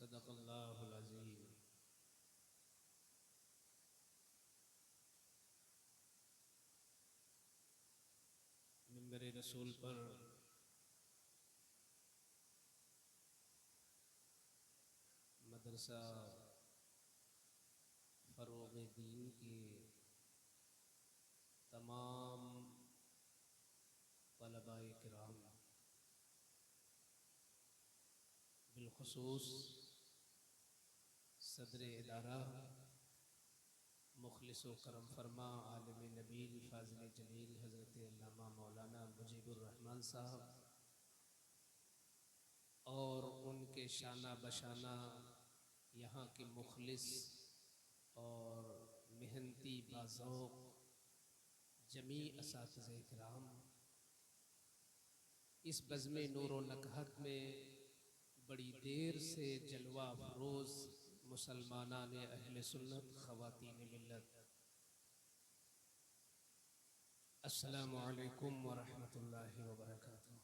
सदक़ अल्लाहुल अज़ीम। मिंबर रसूल पर मदरसा फ़रोग़ दीन के तमाम तलबाए किराम, बिलख़ुसूस सदर इदारा मुखलिस व करम फरमा आलिम नबील फ़ाज़िल जलील हज़रत अल्लामा मौलाना मुजीबुर्रहमान साहब और उनके शाना बशाना यहाँ के मुखलिस और मेहनती बाज़ौक़ जमी असातिज़े किराम, इस बज़्म नूर व नकहत में बड़ी देर से जलवा अफ़रोज़ मुसलमानान अहले सुन्नत ख़वातीन मिल्लत, अस्सलामु अलैकुम व रहमतुल्लाहि व बरकातुहू।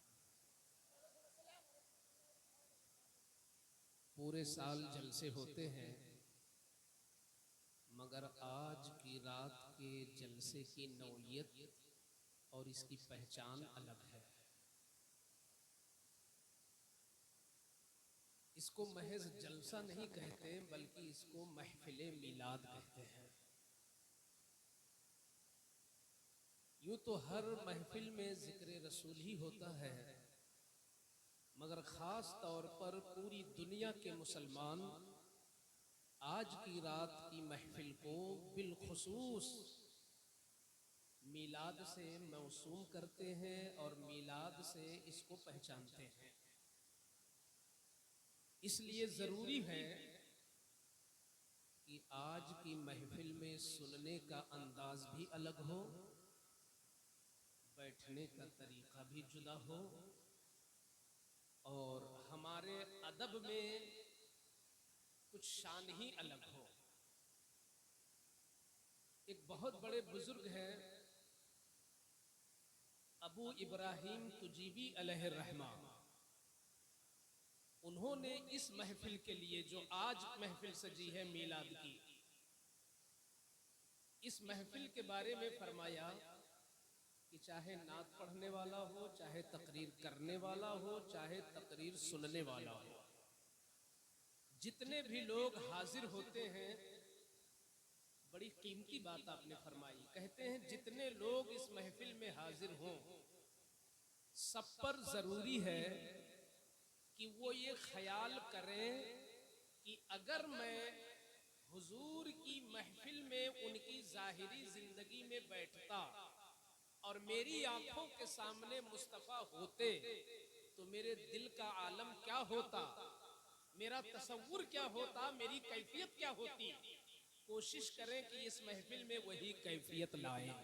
पूरे साल जलसे होते हैं मगर आज की रात के जलसे की नौइयत और इसकी पहचान अलग है। इसको महज जलसा नहीं कहते बल्कि इसको महफिले मिलाद कहते हैं। यूँ तो हर महफिल में ज़िक्र रसूल ही होता है मगर ख़ास तौर पर पूरी दुनिया के मुसलमान आज की रात की महफिल को बिलखुसूस मीलाद से मौसूम करते हैं और मीलाद से इसको पहचानते हैं। इसलिए ज़रूरी है कि आज की महफिल में सुनने का अंदाज भी अलग हो, बैठने का तरीक़ा भी जुदा हो और हमारे अदब में कुछ शान ही अलग हो। एक बहुत बड़े बुजुर्ग हैं अबू इब्राहिम तुजीबी अलैहिर्रहमा, उन्होंने इस महफिल के लिए जो आज महफिल सजी है मीलाद की, इस महफिल के बारे में फरमाया कि चाहे नात पढ़ने वाला हो, चाहे तकरीर करने वाला हो, चाहे तकरीर सुनने वाला हो, जितने भी लोग हाजिर होते हैं, बड़ी कीमती बात आपने फरमाई। कहते हैं जितने लोग इस महफिल में हाजिर हों, सब पर ज़रूरी है कि वो ये ख्याल करें कि अगर मैं हुजूर की महफिल में उनकी ज़ाहिरी ज़िंदगी में बैठता और मेरी आंखों के सामने मुस्तफ़ा होते तो मेरे दिल का आलम क्या होता, मेरा तसव्वुर क्या होता, मेरी कैफियत क्या होती। कोशिश करें कि इस महफिल में वही कैफियत लाएं।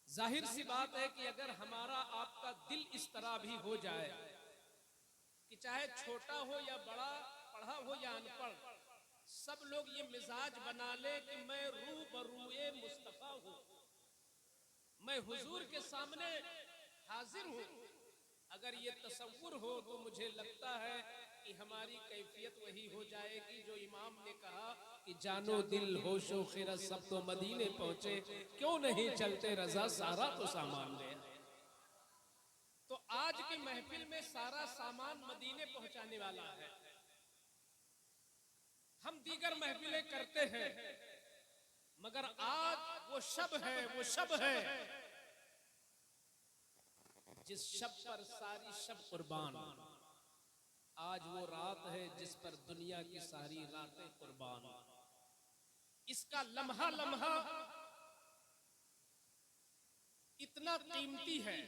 जाहिर सी बात है कि अगर हमारा आपका दिल इस तरह भी हो जाए कि चाहे छोटा हो या बड़ा, पढ़ा हो या अनपढ़, सब लोग ये मिजाज बना ले कि मैं रूबरूए मुस्तफा हूं, मैं हुजूर के सामने हाजिर हूं, अगर ये तसव्वुर हो तो मुझे लगता है कि हमारी कैफियत वही हो जाएगी जो इमाम ने कहा कि जानो दिल होशो खिरत सब तो मदीने पहुंचे, क्यों नहीं चलते रजा सारा तो सामान ले। तो आज की महफिल में सारा सामान मदीने पहुंचाने वाला है। हम दीगर महफिलें करते हैं मगर आज वो शब है, वो शब है जिस शब पर सारी शब कुर्बान, आज वो रात है जिस पर दुनिया की सारी रातें कुर्बान। इसका लम्हा लम्हा इतना कीमती है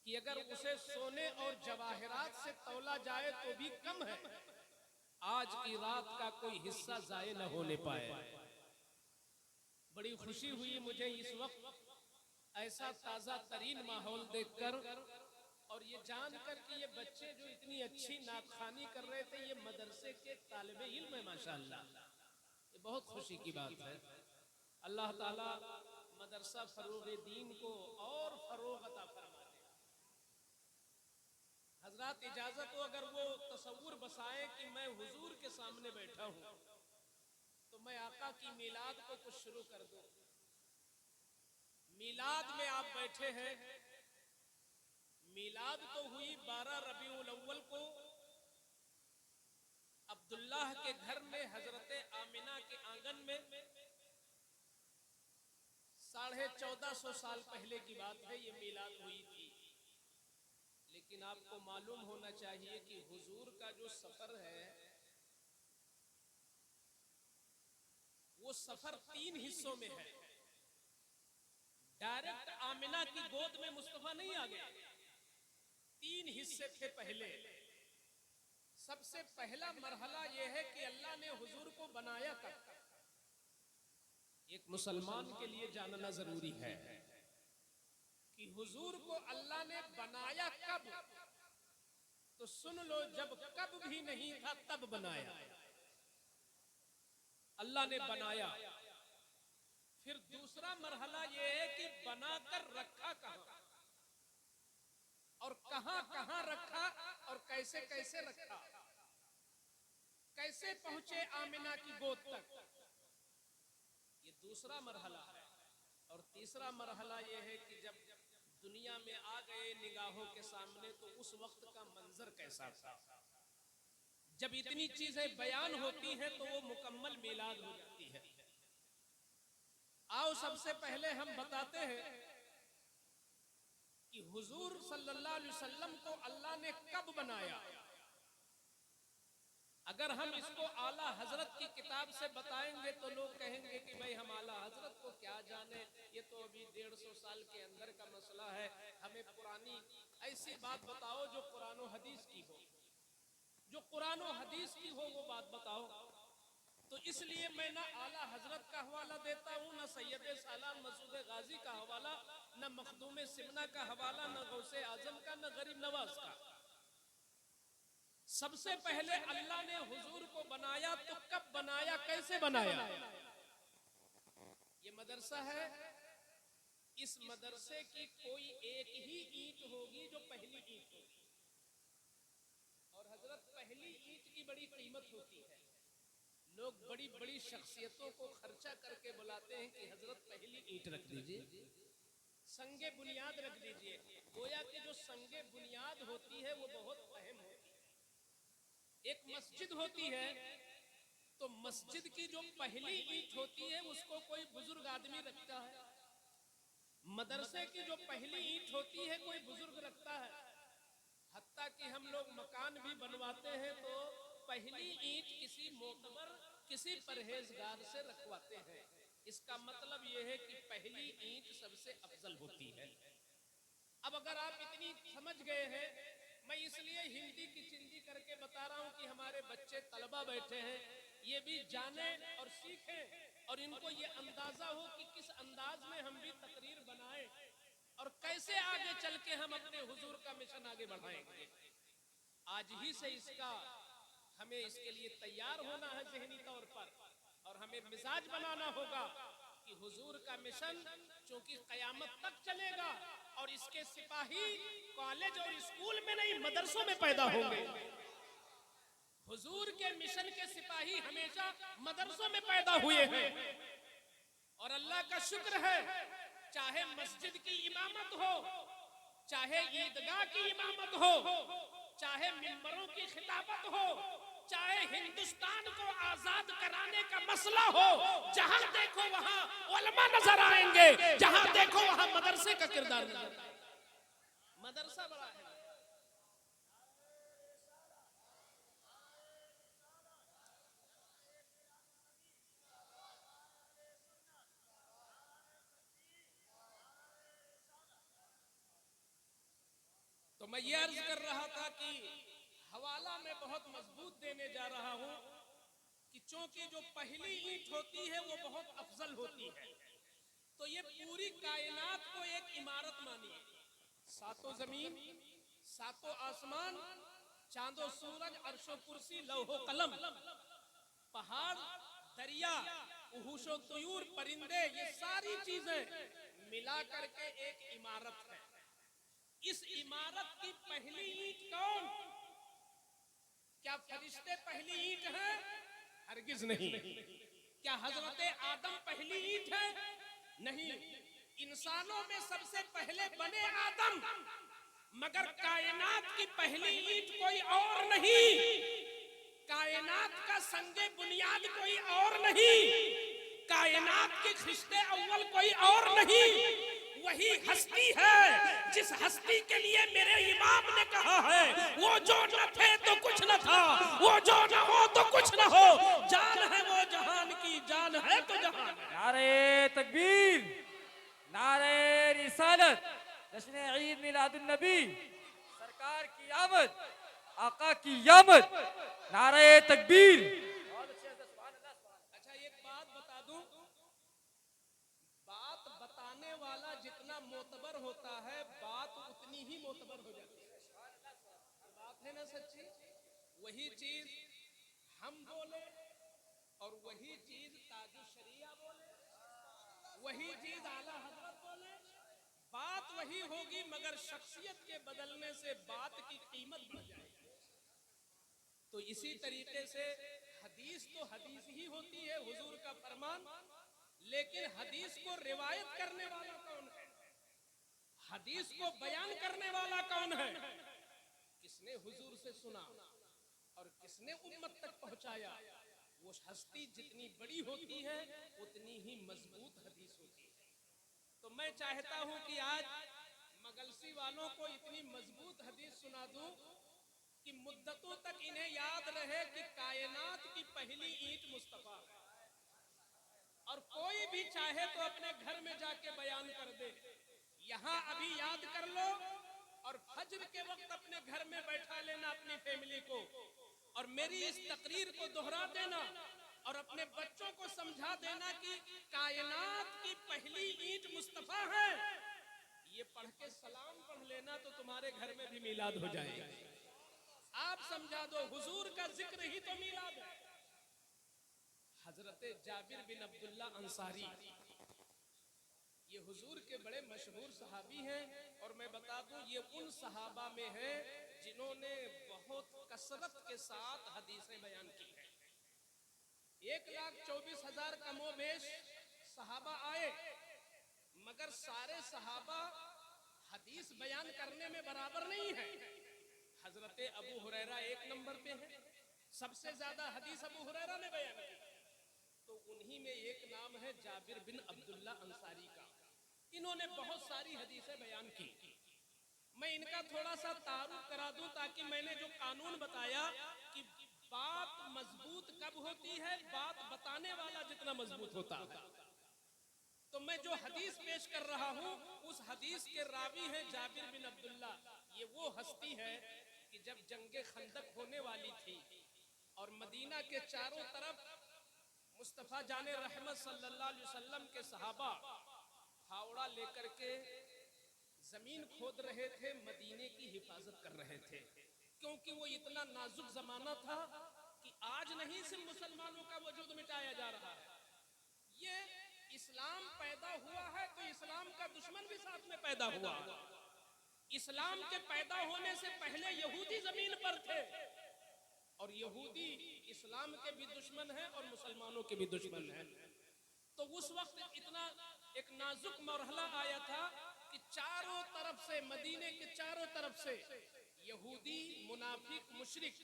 कि अगर उसे सोने और जवाहरात से तौला जाए तो भी कम है, आज की रात का कोई हिस्सा जाए न होने पाए। बड़ी खुशी हुई मुझे इस वक्त ऐसा ताजा तरीन माहौल देखकर और ये जानकर कि ये बच्चे जो इतनी अच्छी नातखानी कर रहे थे ये मदरसे के तालिबे इल्म है माशाअल्लाह। ये बहुत खुशी की बात है। अल्लाह ताला मदरसा फरोग दीन को और फरोग अता फरमा दे। हजरात इजाजत हो, अगर वो तसव्वुर बसाए कि मैं हुजूर के सामने बैठा हूं तो मैं आका की मिलाद को कुछ शुरू कर दूं। मिलाद में आप बैठे हैं, मिलाद तो हुई 12 रबीउल अव्वल को अब्दुल्लाह के घर में हजरत आमिना के आंगन में 1450 साल पहले की बात है, ये मिलाद हुई थी। लेकिन आपको मालूम होना चाहिए कि हुजूर का जो सफर है वो सफर 3 हिस्सों में है। डायरेक्ट आमिना की गोद में मुस्तफा नहीं आ गया, 3 हिस्से थे पहले। सबसे पहला मरहला यह है कि अल्लाह ने हुजूर को बनाया कब। एक मुसलमान के लिए जानना जरूरी है कि हुजूर को अल्लाह ने बनाया कब। तो सुन लो, जब कब भी नहीं था तब बनाया अल्लाह ने बनाया। फिर दूसरा मरहला यह है कि बनाकर रखा कहां और कहां कहां रखा और कैसे कैसे रखा, कैसे पहुंचे आमिना की गोद तक, ये दूसरा मरहला है। और तीसरा मरहला यह है कि जब दुनिया में आ गए निगाहों के सामने तो उस वक्त का मंजर कैसा था। जब इतनी चीजें बयान होती हैं तो वो मुकम्मल मिलाद हो जाती है। आओ सबसे पहले हम बताते हैं कि हुजूर सल्लल्लाहु अलैहि वसल्लम को अल्लाह ने कब बनाया। अगर हम इसको आला हजरत की किताब से बताएंगे तो लोग कहेंगे कि भाई हम आला हजरत को क्या जाने, ये तो अभी 150 साल के अंदर का मसला है, हमें पुरानी ऐसी बात बताओ जो कुरान और हदीस की हो, जो कुरान और हदीस की हो वो बात बताओ। तो इसलिए मैं ना आला हजरत का हवाला देता हूँ, ना सैयद सालाम मसूद गाजी का हवाला, ना मखदूम सिमना का हवाला, ना गौसे आजम का, ना गरीब नवाज का। सबसे पहले अल्लाह ने हुजूर को बनाया तो कब बनाया, कैसे बनाया। ये मदरसा है, इस मदरसे की कोई एक ही ईंट होगी जो पहली ईंट होगी। और हजरत पहली ईंट की बड़ी कीमत होती है। लोग बड़ी बड़ी शख्सियतों को खर्चा करके बुलाते हैं कि हजरत पहली ईंट रख दीजिए, संगे बुनियाद रख दीजिए। गोया कि जो संगे बुनियाद होती है वो बहुत अहम होती है। एक मस्जिद होती है तो मस्जिद की जो पहली ईंट होती है उसको कोई बुजुर्ग आदमी रखता है। मदरसे की जो पहली ईंट होती है कोई बुजुर्ग रखता है। हत्ता कि हम लोग मकान भी बनवाते हैं तो पहली ईंट किसी मोतबर, किसी परहेजगार से रखवाते हैं। इसका मतलब यह है कि पहली ईंट सबसे अफजल होती है। अब अगर आप इतनी समझ गए हैं, मैं इसलिए हिंदी की चिंदी करके बता रहा हूं कि हमारे बच्चे तलबा बैठे हैं, ये भी जाने और सीखें और इनको ये अंदाजा हो कि किस अंदाज में हम भी तकरीर बनाएं और कैसे आगे चल के हम अपने हुजूर का मिशन आगे बढ़ाएंगे। आज ही से इसका हमें इसके लिए तैयार होना है ज़हनी तौर पर, और हमें मिजाज बनाना होगा कि हुजूर का मिशन चूंकि कयामत तक चलेगा और इसके सिपाही कॉलेज और स्कूल में नहीं मदरसों में पैदा होंगे। हुजूर के मिशन के सिपाही हमेशा मदरसों में पैदा हुए हैं। और अल्लाह का शुक्र है, चाहे मस्जिद की इमामत हो, चाहे ईदगाह की इमामत हो, चाहे मिंबरों की खिताबत हो, चाहे हिंदुस्तान को आजाद कराने का मसला हो, जहां देखो वहां उलमा नजर आएंगे, जहां देखो वहां मदरसे का किरदार नजर आएगा। मदरसा बड़ा है। मैं ये अर्ज कर रहा था कि हवाला में बहुत मजबूत देने जा रहा हूं कि चूंकि जो पहली ईंट होती है वो बहुत अफजल होती है, तो ये पूरी कायनात को एक इमारत मानिए। सातों जमीन, सातों आसमान, चांदो सूरज, अर्शो कुर्सी, लौहो कलम, पहाड़, दरिया, उहूशो तुयूर, परिंदे, ये सारी चीजें मिला करके एक इमारत है। इस इमारत की पहली ईंट कौन? क्या फरिश्ते पहली ईंट हैं? हरगिज नहीं। क्या हजरत आदम पहली ईंट है? नहीं। इंसानों में सबसे पहले बने आदम, मगर कायनात की पहली ईंट कोई और नहीं, कायनात का संगे बुनियाद कोई और नहीं, कायनात के खिश्ते अव्वल कोई और नहीं, वही हस्ती है जिस हस्ती के लिए मेरे इमाम ने कहा है, वो जो न थे तो कुछ न था, वो जो न हो तो कुछ न हो, जान है वो जहान की, जान है तो जहान है। नारे तकबीर, नारे रिसालत, जश्न ईद मिलादुन नबी, सरकार की आमद, आका की आमद, नारे तकबीर। अच्छा, एक बात बता दूं, बात बताने वाला जितना मोतबर होता है, बात उतनी ही मोतबर हो जाती है। बात है ना सच्ची? वही चीज हम बोले और वही चीज ताजु शरिया बोले, वही चीज आला हजरत बोले, बात वही होगी, मगर शख्सियत के बदलने से बात की कीमत बढ़ जाएगी। तो इसी तरीके से हदीस तो हदीस ही होती है, हुजूर का फरमान, लेकिन हदीस को रिवायत करने वाला कौन है? हदीस को बयान करने वाला कौन है? किसने हुजूर से सुना और किसने उम्मत तक पहुंचाया? वो हस्ती जितनी बड़ी होती है उतनी ही मजबूत हदीस होती है। तो मैं चाहता हूं कि आज मगलसी वालों को इतनी मजबूत हदीस सुना दूं कि मुद्दतों तक इन्हें याद रहे कि कायनात की पहली ईंट मुस्तफा है। और कोई भी चाहे तो अपने घर में जाके बयान कर दे, यहां अभी याद कर लो और फज्र के वक्त अपने घर में बैठा लेना अपनी फैमिली को, और मेरी इस तकरीर को दोहरा देना और अपने बच्चों को समझा देना कि कायनात की पहली ईंट मुस्तफा है। ये पढ़ के सलाम पढ़ लेना तो तुम्हारे घर में भी मिलाद हो जाएगा। आप समझा दो, हुजूर का जिक्र ही तो मिलाद है। हजरत जाबिर बिन अब्दुल्ला अंसारी, ये हुजूर के बड़े मशहूर सहाबी हैं, और मैं बता दूं ये उन सहाबा में है जिन्होंने बहुत कसरत के साथ हदीसें बयान की हैं। 1,24,000 कमोबेश सहाबा आए, मगर सारे सहाबा हदीस बयान करने में बराबर नहीं है। हजरत अबू हुरैरा एक नंबर पे है, सबसे ज्यादा हदीस अबू हुरैरा ने बयान की। तो उन्हीं में एक नाम है जाबिर बिन अब्दुल्ला अंसारी का। इन्होंने बहुत सारी हदीसें बयान की। मैं इनका थोड़ा सा तारुफ करा दूं ताकि मैंने जो कानून बताया कि बात मजबूत कब होती है, बात बताने वाला जितना मजबूत होता है। तो मैं जो हदीस पेश कर रहा हूं उस हदीस के रावी हैं जाबिर बिन अब्दुल्ला। ये वो हस्ती है कि जब जंगे खंदक होने वाली थी और मदीना के चारों तरफ मुस्तफा जाने रहमत सल्लल्लाहु अलैहि वसल्लम के सहाबा फावड़ा लेकर के जमीन खोद रहे थे, मदीने की हिफाजत कर रहे थे, क्योंकि वो इतना नाजुक जमाना था कि आज नहीं सिर्फ मुसलमानों का वजूद मिटाया जा रहा है, ये इस्लाम पैदा हुआ है तो इस्लाम का दुश्मन भी साथ में पैदा हुआ। इस्लाम के पैदा होने से पहले यहूदी जमीन पर थे, और यहूदी इस्लाम के भी दुश्मन हैं और मुसलमानों के भी दुश्मन हैं। तो उस वक्त इतना एक नाजुक मरहला आया था कि चारों तरफ से, मदीने के चारों तरफ से यहूदी, मुनाफिक, मुशरिक,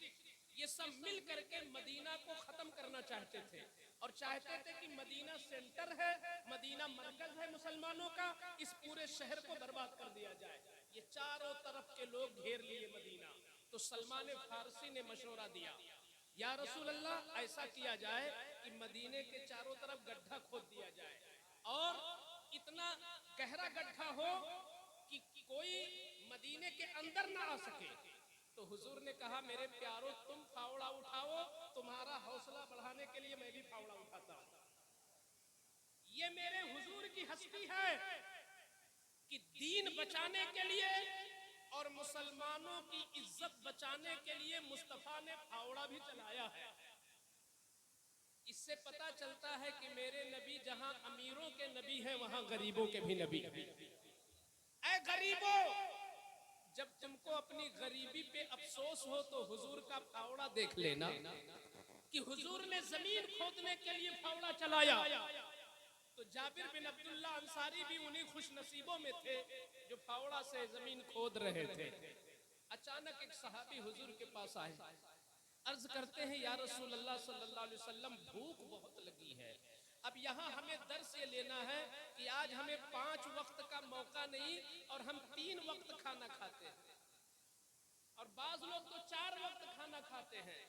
ये सब मिल करके मदीना को खत्म करना चाहते थे, और चाहते थे कि मदीना सेंटर है, मदीना मरकज है मुसलमानों का, इस पूरे शहर को बर्बाद कर दिया जाए। ये चारों तरफ के लोग घेर लिए मदीना। तो सलमान फारसी ने मशवरा दिया, या रसूल अल्लाह, ऐसा किया जाए कि मदीने के चारों तरफ गड्ढा खोद दिया जाए, और इतना गहरा गड्ढा हो कि कोई मदीने सीने के अंदर ना आ सके। तो हुजूर ने कहा मेरे प्यारों तुम फावड़ा उठाओ, तुम्हारा हौसला बढ़ाने के लिए मैं भी फावड़ा उठाता हूं। ये मेरे हुजूर की हस्ती है कि दीन बचाने के लिए और मुसलमानों की इज्जत बचाने के लिए मुस्तफा ने फावड़ा भी चलाया है। इससे पता चलता है कि मेरे नबी जहां अमीरों के नबी हैं वहां गरीबों के भी नबी हैं। ऐ गरीबों, जब तुमको अपनी गरीबी पे अफसोस हो तो हुजूर का फावड़ा देख लेना कि हुजूर ने जमीन खोदने के लिए फावड़ा चलाया। तो जाबिर बिन अब्दुल्ला अंसारी भी उन्हीं खुश नसीबों में थे जो फावड़ा से जमीन खोद रहे थे। अचानक एक सहाबी हुजूर के पास आए, अर्ज करते हैं या रसूल अल्लाह सल्लल्लाहु अलैहि वसल्लम भूख बहुत लगी है। अब यहाँ हमें दर्स ये लेना है कि आज हमें 5 वक्त का मौका नहीं और हम 3 वक्त खाना खाते हैं, और बाज लोग तो 4 वक्त खाना खाते हैं।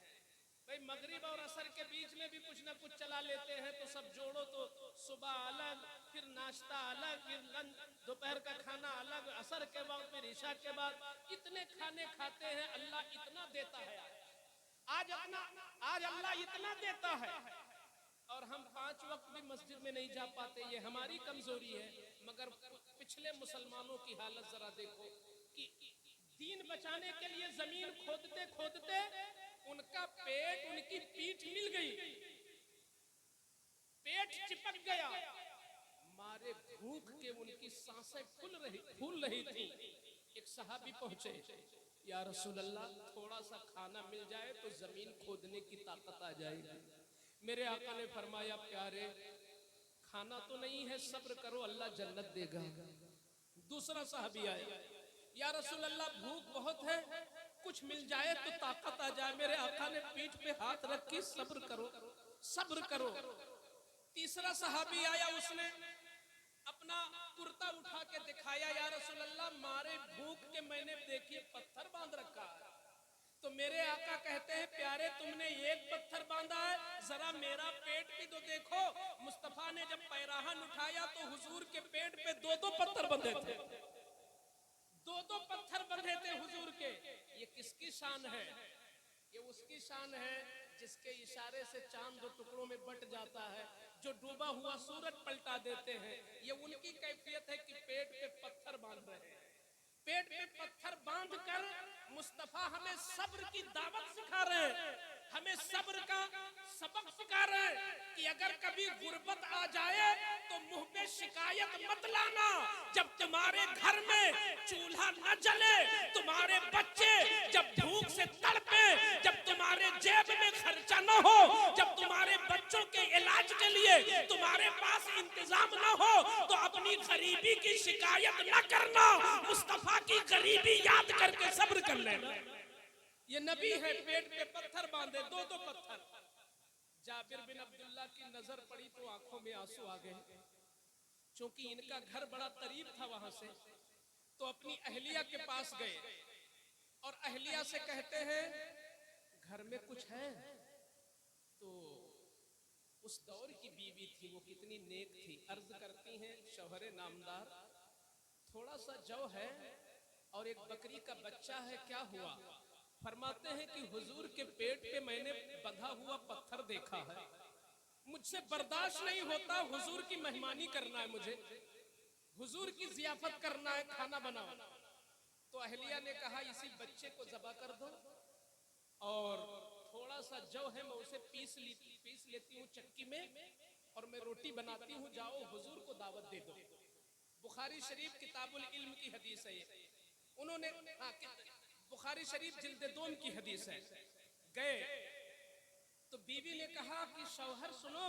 भाई मगरिब और असर के बीच में भी कुछ ना कुछ चला लेते हैं, तो सब जोड़ो तो सुबह अलग, फिर नाश्ता अलग, फिर लंच, दोपहर का खाना अलग, असर के वक्त, फिर ईशा के बाद, इतने खाने खाते हैं। अल्लाह इतना देता है, आज अल्लाह इतना देता है और हम 5 वक्त भी मस्जिद में नहीं जा पाते। ये हमारी कमजोरी है। मगर पिछले मुसलमानों की हालत जरा देखो कि दीन बचाने के लिए जमीन खोदते खोदते उनका पेट, उनकी पीठ मिल गई, पेट चिपक गया, मारे भूख के उनकी सांसें फूल रही थी। एक सहाबी पहुंचे, या रसूल अल्लाह थोड़ा सा खाना मिल जाए तो जमीन खोदने की ताकत आ जाएगी। मेरे आका ने फरमाया प्यारे खाना तो नहीं है, सब्र करो, अल्लाह जन्नत देगा। दूसरा सहाबी आया, या रसूल अल्लाह भूख बहुत है, कुछ मिल जाए तो ताकत आ जाए। मेरे आका ने पीठ पे हाथ रखी, सब्र करो सब्र करो। तीसरा सहाबी आया, उसने अपना कुर्ता उठा के दिखाया, या रसूल अल्लाह मारे भूख के मैंने देखिए पत्थर बांध रखा है। तो मेरे आका कहते हैं प्यारे तुमने एक पत्थर बांधा है, जरा मेरा पेट भी तो देखो। मुस्तफा ने जब पैराहन उठाया तो हुजूर के पेट पे 2-2 पत्थर बंधे थे, 2-2 पत्थर बंधे थे हुजूर के। ये किसकी शान है? ये उसकी शान है जिसके इशारे से चांद 2 टुकड़ों में बट जाता है, जो डूबा हुआ सूरज पलटा देते हैं। ये उनकी कैफियत है कि पेट पे पत्थर बांध रहे हैं। पेट पे पत्थर बांध कर मुस्तफा हमें सब्र की दावत सिखा रहे हैं, हमें सब्र का सबक सिखा रहे हैं कि अगर कभी गुर्बत आ जाए तो मुंह पे शिकायत मत लाना। जब तुम्हारे घर में चूल्हा न जले, तुम्हारे बच्चे जब भूख से तड़पे, जब तुम्हारे जेब में खर्चा न हो, जब तुम्हारे बच्चों के इलाज के लिए तुम्हारे पास इंतजाम न हो, तो अपनी गरीबी की शिकायत न करना, मुस्तफा की गरीबी याद करके सब्र कर लेना। ये नबी है, पेट पे पत्थर बांधे, 2-2 पत्थर। जाबिर बिन अब्दुल्ला की नजर पड़ी तो आंखों में आंसू आ गए, क्योंकि इनका घर बड़ा करीब था वहां से। तो अपनी अहलिया के पास गए और अहलिया से कहते हैं घर में कुछ है? तो उस दौर की बीवी थी, वो कितनी नेक थी। अर्ज करती हैं शौहरे नामदार, थोड़ा सा जौ है और एक बकरी का बच्चा है, क्या हुआ? फरमाते हैं कि हुजूर के पेट पे मैंने बंधा हुआ पत्थर देखा है, मुझसे बर्दाश्त नहीं होता, हुजूर की मेहमानी करना है, मुझे हुजूर की जियाफत करना है, खाना बनाओ। तो अहलिया ने कहा इसी बच्चे को ज़बा कर दो और थोड़ा सा जौ है मैं उसे पीस लेती हूँ चक्की में और मैं रोटी बनाती हूँ, जाओ हुजूर को दावत दे दो। बुखारी शरीफ किताबुल इल्म की हदीस है। उन्होंने बुखारी शरीफ जिल्द 2 की हदीस है। गए तो बीवी ने कहा कि शौहर सुनो,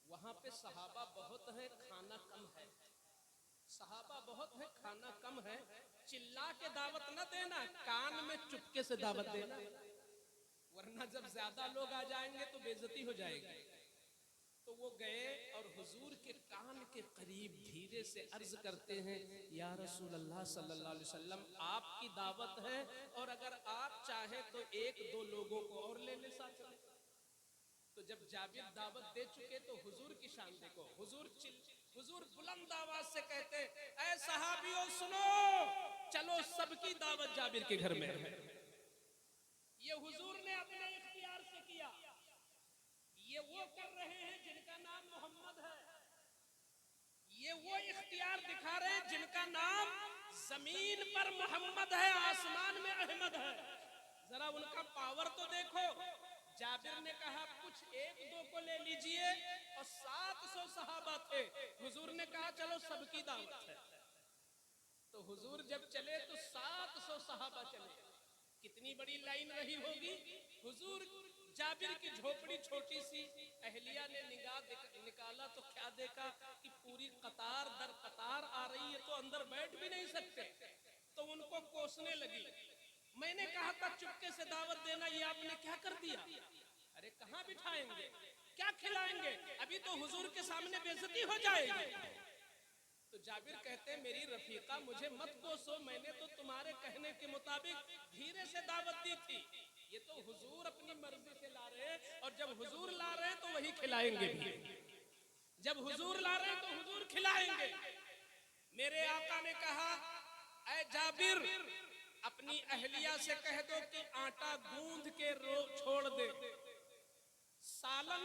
वहां पे सहाबा बहुत है, खाना कम है, सहाबा बहुत है, खाना कम है, चिल्ला के दावत न देना, कान में चुपके से दावत देना, वरना जब ज्यादा लोग आ जाएंगे तो बेइज्जती हो जाएगी। तो वो गए और हुजूर के कान के करीब धीरे से अर्ज करते हैं, या रसूल अल्लाह सल्लल्लाहु अलैहि वसल्लम आपकी दावत है और अगर आप चाहे तो 1-2 लोगों को और ले ले साथ में। तो जब जाबिर दावत दे चुके तो हुजूर की शान देखो, हुजूर बुलंद आवाज से कहते, ऐ सहाबियों सुनो, चलो सबकी दावत जाबिर के घर में है। ये हुजूर ने अपने इख्तियार से किया। ये वो कर रहे हैं जिनका नाम मोहम्मद है। ये वो इख्तियार दिखा रहे हैं जिनका नाम जमीन पर मोहम्मद है, आसमान में अहमद है। जरा उनका पावर तो देखो। जाबिर ने कहा कुछ एक दो को ले लीजिए और 700 सहाबा थे। हुजूर ने कहा चलो सबकी दावत है। तो हुजूर जब चले तो 700 सहाबा चले। कितनी बड़ी लाइन रही होगी। हुजूर जाबिर की झोपड़ी छोटी सी, अहलिया ने निगाह निकाला तो क्या देखा कि पूरी कतार दर कतार आ रही है, तो अंदर बैठ भी नहीं सकते। तो उनको कोसने लगी। मैंने कहा था चुपके से दावत देना, ये आपने क्या कर दिया? अरे कहाँ बिठाएंगे, क्या खिलाएंगे? अभी तो हुजूर के सामने बेइज्जती हो जाएगी। तो जाबिर कहते हैं मेरी रफीका मुझे मत कोसो, मैंने तो तुम्हारे कहने के मुताबिक धीरे से दावत दी थी। ये तो हुजूर अपनी मर्जी से ला रहे हैं, और जब हुजूर ला रहे हैं तो वही खिलाएंगे भी। जब हुजूर ला रहे हैं तो हुजूर खिलाएंगे। मेरे आका ने कहा ऐ जाबिर अपनी अहलिया से कह दो कि आटा गूंद के छोड़ दे, सालन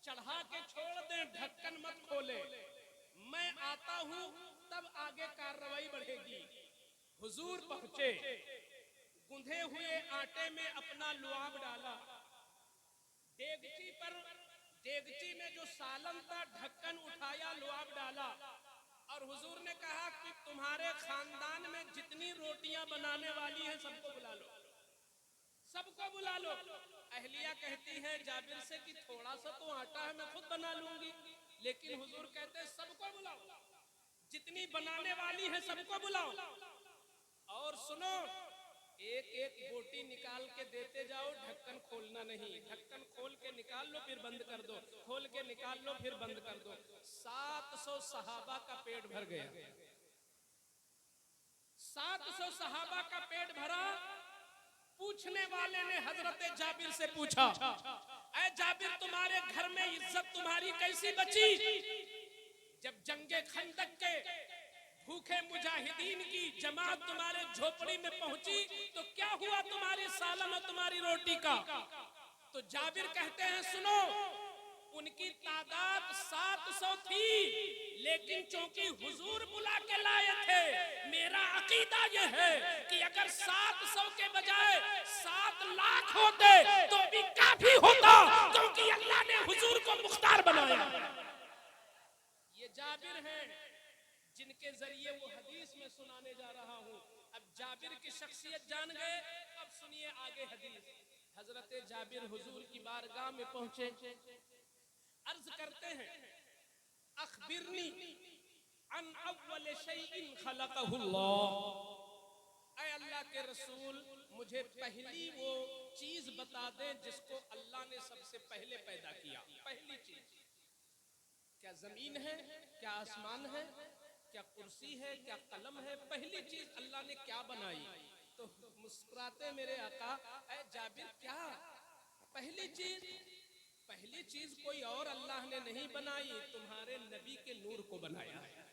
चढ़ा के छोड़ दे, ढक्कन मत खोले। मैं आता हूं तब आगे कार्रवाई बढ़ेगी। हुजूर पहुंचे, गुंधे हुए आटे में अपना लुआब डाला, देगची में जो सालन था ढक्कन उठाया, लुआब डाला, और हुजूर ने कहा कि तुम्हारे खानदान में जितनी रोटियां बनाने वाली हैं सबको बुला लो, सबको बुला लो। अहलिया कहती है जाबिर से कि थोड़ा सा तो आटा है, मैं खुद बना लूंगी। लेकिन हुजूर कहते हैं सबको बुलाओ, जितनी बनाने वाली है सबको बुलाओ। और सुनो, एक एक बोटी निकाल के देते जाओ, ढक्कन खोलना नहीं। ढक्कन खोल के निकाल लो फिर बंद कर दो, खोल के निकाल लो फिर बंद कर दो। 700 सहाबा का पेट भर गया। 700 सहाबा का पेट भरा। पूछने वाले ने हजरत जाबिर से पूछा ऐ जाबिर तुम्हारे घर में इज्जत तुम्हारी कैसी बची? जब जंगे खंदक के भूखे मुजाहिदीन की जमात तुम्हारे झोपड़ी में पहुंची तो क्या हुआ तुम्हारी सालन और तुम्हारी रोटी का? तो जाबिर कहते हैं सुनो, उनकी तादाद 700 थी, लेकिन चूंकि हुजूर बुला के लाए थे, मेरा अकीदा यह है कि अगर 700 के बजाय 7 लाख होते तो भी काफी होता, क्योंकि अल्लाह ने हुजूर को मुख्तार बनाया। ये जाबिर हैं जिनके जरिए वो हदीस में सुनाने जा रहा हूं। अब जाबिर की शख्सियत जान गए, अब सुनिए आगे हदीस। हजरत जाबिर हुजूर की बारगाह में पहुंचे, अर्ज करते हैं अखबिरनी अन अव्वल शैइन खलक़हुल्लाह, ऐ अल्लाह के रसूल मुझे पहली वो चीज बता दें जिसको अल्लाह ने सबसे पहले पैदा किया। पहली चीज क्या जमीन है, क्या आसमान है, क्या कुर्सी है, क्या कलम है? पहली चीज अल्लाह ने क्या बनाई? तो मुस्कुराते मेरे आका ऐ जाबिर क्या पहली चीज कोई और अल्लाह ने नहीं बनाई, तुम्हारे नबी के नूर को बनाया है,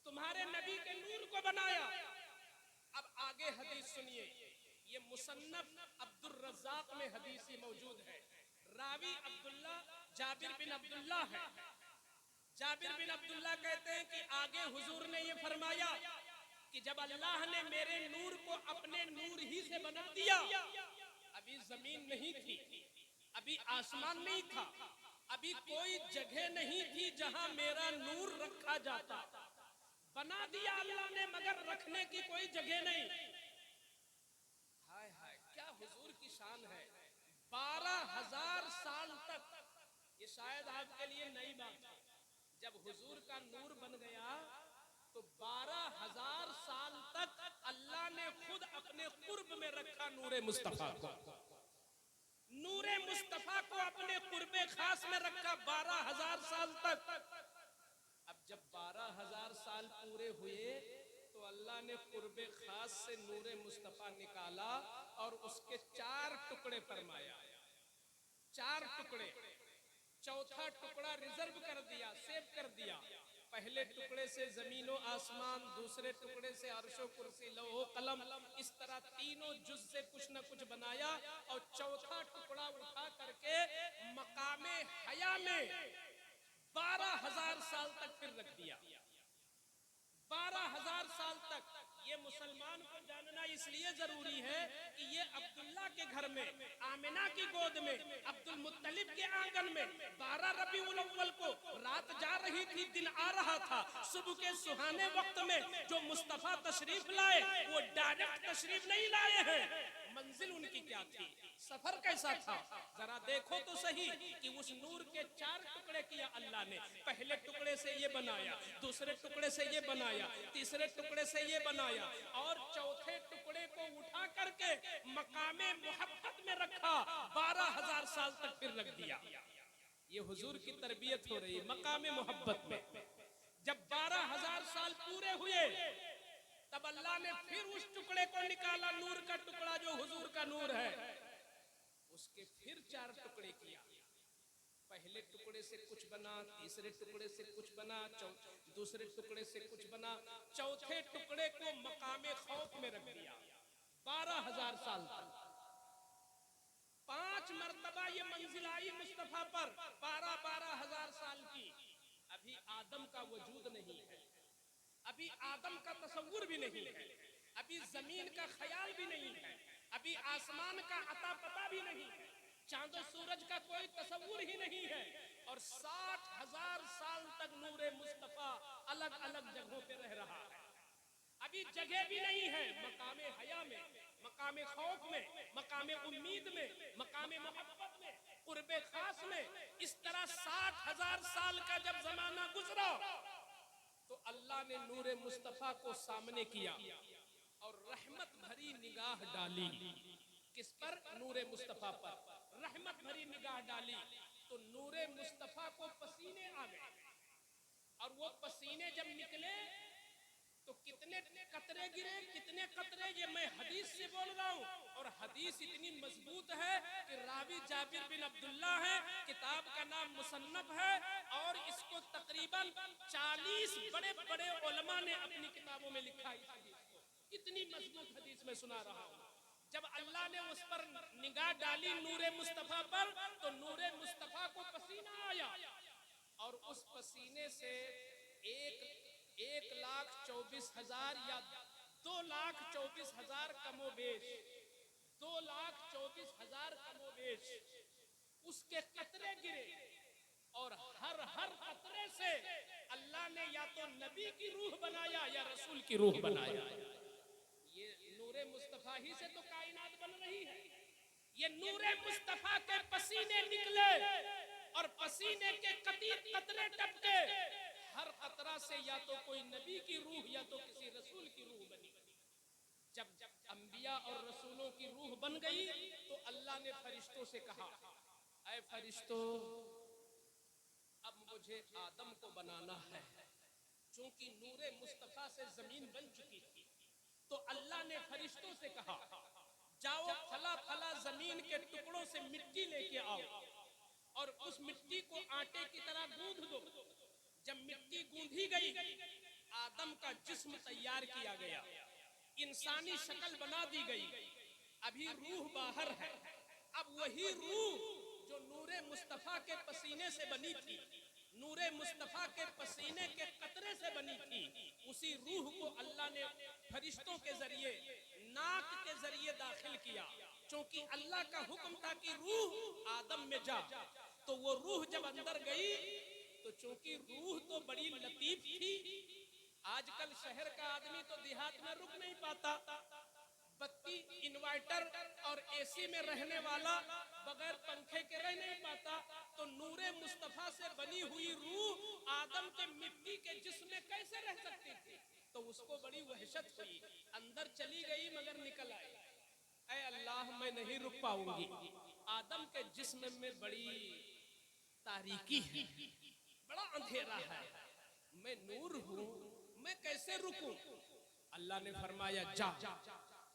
तुम्हारे नबी के नूर को बनाया। अब आगे हदीस सुनिए, ये मुसन्नफ अब्दुर रज़्ज़ाक में हदीस मौजूद है। रावी अब्दुल्ला जाबिर बिन अब्दुल्ला है। जाबिर बिन अब्दुल्ला कहते हैं कि आगे हुजूर ने ये फरमाया कि जब अल्लाह ने मेरे नूर को अपने नूर ही से बना दिया, अभी जमीन नहीं थी, अभी आसमान नहीं था, अभी कोई जगह नहीं थी जहां मेरा नूर रखा जाता। बना दिया अल्लाह ने मगर रखने की कोई जगह नहीं। हाय हाय क्या हुजूर की शान है। 12,000 साल तक, ये शायद आपके लिए नई बात है, जब हुजूर का नूर बन गया तो 12,000 साल तक अल्लाह ने खुद अपने कुर्ब में रखा नूरे मुस्तफा को, नूरे मुस्तफा को अपने कुर्बे खास में रखा 12,000 साल तक। अब जब 12,000 साल पूरे हुए तो अल्लाह ने कुर्बे खास से नूरे मुस्तफा निकाला और उसके 4 टुकड़े फरमाया, 4 टुकड़े। चौथा टुकड़ा रिजर्व कर दिया, सेव कर दिया। पहले टुकड़े से जमीनो आसमान, दूसरे टुकड़े से अर्शो कुर्सी लौहो कलम, इस तरह तीनों जुज से कुछ न कुछ बनाया और चौथा टुकड़ा उठा करके मकामे हया में 12,000 साल तक फिर रख दिया। 12,000 साल तक। ये मुसलमान को जानना इसलिए जरूरी है कि ये अब्दुल्ला के घर में, आमिना की गोद में, अब्दुल मुत्तलिब के आंगन में 12 रबीउल अव्वल को रात जा रही थी, दिन आ रहा था। सुबह के सुहाने वक्त में जो मुस्तफा तशरीफ लाए वो डायरेक्ट तशरीफ नहीं लाए हैं। मंजिल उनकी क्या थी, सफर कैसा था, जरा देखो तो सही कि उस नूर के 4 टुकड़े किया अल्लाह ने। पहले टुकड़े से ये बनाया, दूसरे टुकड़े से ये बनाया, तीसरे टुकड़े से ये बनाया और चौथे टुकड़े को उठा करके मकामे मोहब्बत में रखा। 12,000 साल तक फिर रख दिया। ये हुजूर की तरबियत हो रही है मकामे मोहब्बत में। जब 12,000 साल पूरे हुए तब अल्लाह ने फिर उस टुकड़े को निकाला, नूर का टुकड़ा जो हुजूर का नूर है, उसके फिर 4 टुकड़े किया। पहले टुकड़े से कुछ बना, तीसरे टुकड़े से कुछ बना, दूसरे टुकड़े से कुछ बना, चौथे टुकड़े को मकामे खौफ में रख दिया। 12,000 साल तक 5 मरतबा ये मंजिल आई मुस्तफा पर, 12,000 साल की। अभी आदम का वजूद नहीं है, अभी आदम का तसव्वुर भी नहीं है, अभी जमीन का ख्याल भी नहीं है, अभी आसमान का अता पता भी नहीं है, चांदो सूरज का कोई तसव्वुर ही नहीं है। और 60,000 साल तक नूरे मुस्तफा अलग अलग जगहों पे रह रहा है। अभी जगह भी नहीं है मकामे हया में, मकामे खौफ में, मकामे उम्मीद में, मकामे मोहब्बत में, कुर्बे खास में। इस तरह 60,000 साल का जब जमाना गुजरा तो अल्लाह ने नूरे मुस्तफा को सामने किया और रहमत भरी निगाह डाली। किस पर? नूरे मुस्तफा पर रहमत भरी निगाह डाली तो नूरे मुस्तफा को पसीने आ गए। और वो पसीने जब निकले तो कितने कतरे गिरे, कितने कतरे, ये मैं हदीस से बोल रहा हूँ। और हदीस इतनी मजबूत है कि रावी जाबिर बिन अब्दुल्ला है, किताब का नाम मुसन्नफ है और इसको तकरीबन 40 बड़े बड़े उलमा ने अपनी किताबों में लिखा है। इस हदीस को इतनी मजबूत हदीस में सुना रहा हूँ। जब अल्लाह ने उस पर निगाह डाली नूरे मुस्तफा पर तो नूरे मुस्तफा को पसीना आया और उस पसीने से 1,24,000 या 2,24,000 कमोबेश, 2,24,000 कमोबेश उसके कतरे गिरे। और हर कतरे से अल्लाह ने या तो नबी की रूह बनाया या रसूल की रूह बनाया। ये नूरे मुस्तफा ही से तो कायनात बन रही है। ये नूरे मुस्तफा के पसीने निकले और पसीने के कतरे टपके। हर कतरा से या तो कोई नबी की रूह या तो किसी रसूल की रूह बनी। जब अंबिया और रसूलों की रूह बन गई तो अल्लाह ने फरिश्तों से कहा, ऐ फरिश्तों, अब मुझे आदम को बनाना है। चूंकि नूरे मुस्तफा से जमीन बन चुकी थी तो अल्लाह ने फरिश्तों से कहा, जाओ फला फला जमीन के टुकड़ों से मिट्टी लेके आओ और उस मिट्टी को आटे की तरह गूंथ दो। जब मिट्टी गूंधी गई आदम का जिस्म तैयार किया गया, इंसानी शक्ल बना दी गई। अभी रूह बाहर है। अब वही रूह जो नूरे मुस्तफा के पसीने से बनी थी, नूरे मुस्तफा के पसीने के कतरे से बनी थी, उसी रूह को अल्लाह ने फरिश्तों के जरिए नाक के जरिए दाखिल किया। क्योंकि अल्लाह का हुक्म था कि रूह आदम में जा। तो वो रूह जब अंदर गई तो चूंकि रूह तो बड़ी लतीफ थी, आजकल शहर का आदमी तो देहात में रुक नहीं पाता। बत्ती, इन्वर्टर और एसी में रहने वाला बगैर पंखे के रह नहीं पाता। तो नूरे मुस्तफा से बनी हुई रूह आदम के मिट्टी के जिस्म में कैसे रह सकती थी? तो उसको बड़ी वहशत हुई, अंदर चली गई मगर निकल आई। ऐ अल्लाह, मैं नहीं रुक पाऊंगी। आदम के जिस्म में बड़ी तारीकी है, बड़ा अंधेरा है, मैं नूर हूँ, मैं कैसे रुकूं? अल्लाह ने फरमाया, जा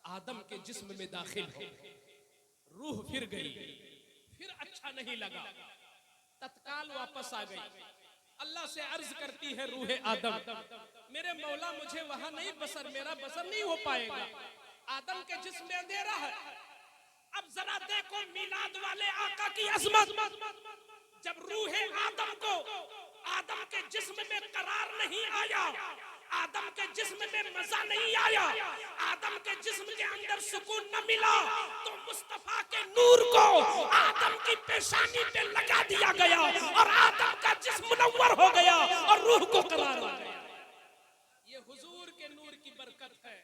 आदम के जिस्म में दाखिल हो। रूह फिर गई, फिर अच्छा नहीं लगा, तत्काल वापस आ गई। अल्लाह से अर्ज करती है रूह आदम, मेरे मौला मुझे वहां नहीं बसर, मेरा बसर नहीं हो पाएगा, आदम के जिस्म में अंधेरा है। अब जरा देखो मीलाद वाले आका की अजमत, जब रूह आदम को आदम के जिस्म में करार नहीं आया, आदम के जिस्म में मजा नहीं आया, आदम के जिस्म के अंदर सुकून न मिला, तो मुस्तफा के नूर को आदम की पेशानी पे लगा दिया गया और आदम का जिस्म मुनव्वर हो गया और रूह को करार आ गया। ये हुजूर के नूर की बरकत है।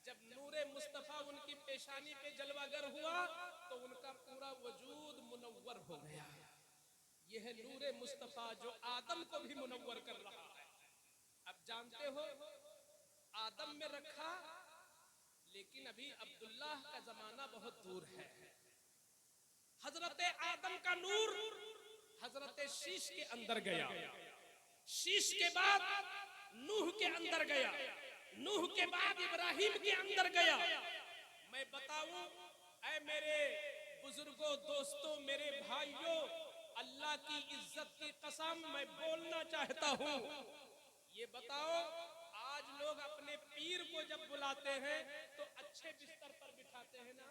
जब नूरे मुस्तफा उनकी पेशानी पे जलवागर हुआ तो उनका पूरा वजूद मुनव्वर हो गया। यह है नूरे मुस्तफा जो आदम को भी मुनव्वर कर रहा है। अब जानते हो आदम में रखा, लेकिन अभी अब्दुल्लाह का जमाना बहुत दूर है। हजरत आदम का नूर हजरत शीश के अंदर गया, शीश के बाद नूह के अंदर गया, नूह के बाद इब्राहिम के अंदर गया। मैं बताऊं ऐ मेरे बुजुर्गों, दोस्तों, मेरे भाइयों, अल्लाह की इज्जत की कसम मैं बोलना चाहता हूं, ये बताओ आज लोग अपने पीर को जब बुलाते हैं तो अच्छे बिस्तर पर बिठाते हैं ना?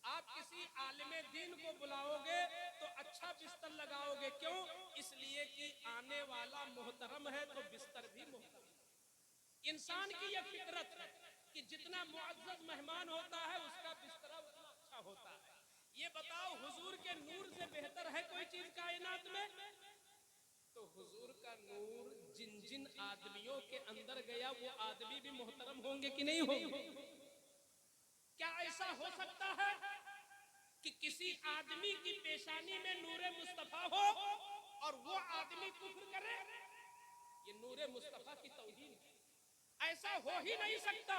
आप किसी आलिमे दीन को बुलाओगे तो अच्छा बिस्तर लगाओगे, क्यों? इसलिए कि आने वाला मोहतरम है तो बिस्तर भी मोहतरम। इंसान की यह फितरत है कि जितना मुअज्जज मेहमान होता है उसका बिस्तरा उतना अच्छा होता है। ये बताओ हुजूर के नूर से बेहतर है कोई चीज कायनात में? तो हुजूर का नूर जिन जिन आदमियों के अंदर गया वो आदमी भी मोहतरम होंगे कि नहीं होंगे? क्या ऐसा हो सकता है कि किसी आदमी की पेशानी में नूरे मुस्तफा हो और वो आदमी कुफ्र करे? ये नूरे मुस्तफा की तौहीन है। ऐसा हो ही नहीं सकता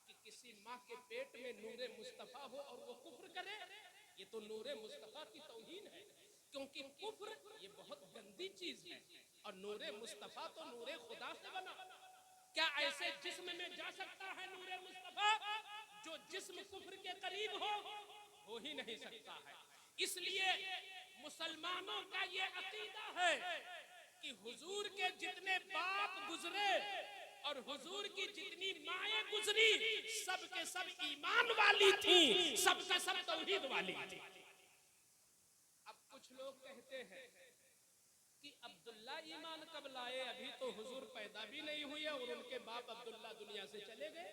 कि किसी माँ के पेट में नूरे मुस्तफा हो और वो कुफ्र करे। ये तो नूरे मुस्तफा की तौहीन है, क्योंकि कुफ्र ये बहुत गंदी चीज है और नूरे मुस्तफा तो नूरे खुदा से बना। क्या ऐसे जिस्म में जा सकता है नूरे मुस्तफा जो जिस्म कुफ्र के करीब हो ही नहीं सकता है। इसलिए मुसलमानों का ये अकीदा है कि हुजूर के जितने बाप गुजरे और हुजूर की जितनी माएं गुजरी सब के सब ईमान वाली थी, सब के सब तौहीद वाली थी। अब कुछ लोग कहते हैं कि अब्दुल्ला ईमान कब लाए? अभी तो हुजूर पैदा भी नहीं हुए और उनके बाप अब्दुल्ला दुनिया से चले गए,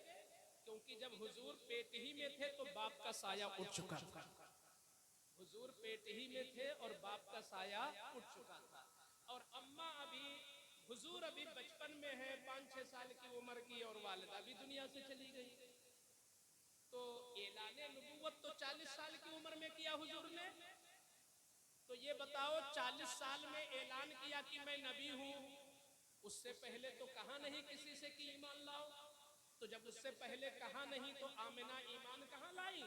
क्योंकि जब हुजूर पेट ही में थे तो बाप का साया उठ चुका था। हुजूर पेट ही में थे और बाप का साया उठ चुका था। और अम्मा अभी हुजूर अभी बचपन में है, 5-6 साल की उम्र की, और वालिदा भी दुनिया से चली गई। तो ऐलाने नबुव्वत तो 40 साल की उम्र में किया हुजूर ने। तो ये बताओ 40 साल में ऐलान किया कि मैं नबी हूँ, उससे पहले तो कहा नहीं किसी से कि ईमान लाओ? तो जब उससे पहले कहा नहीं तो आमिना ईमान कहाँ लाई?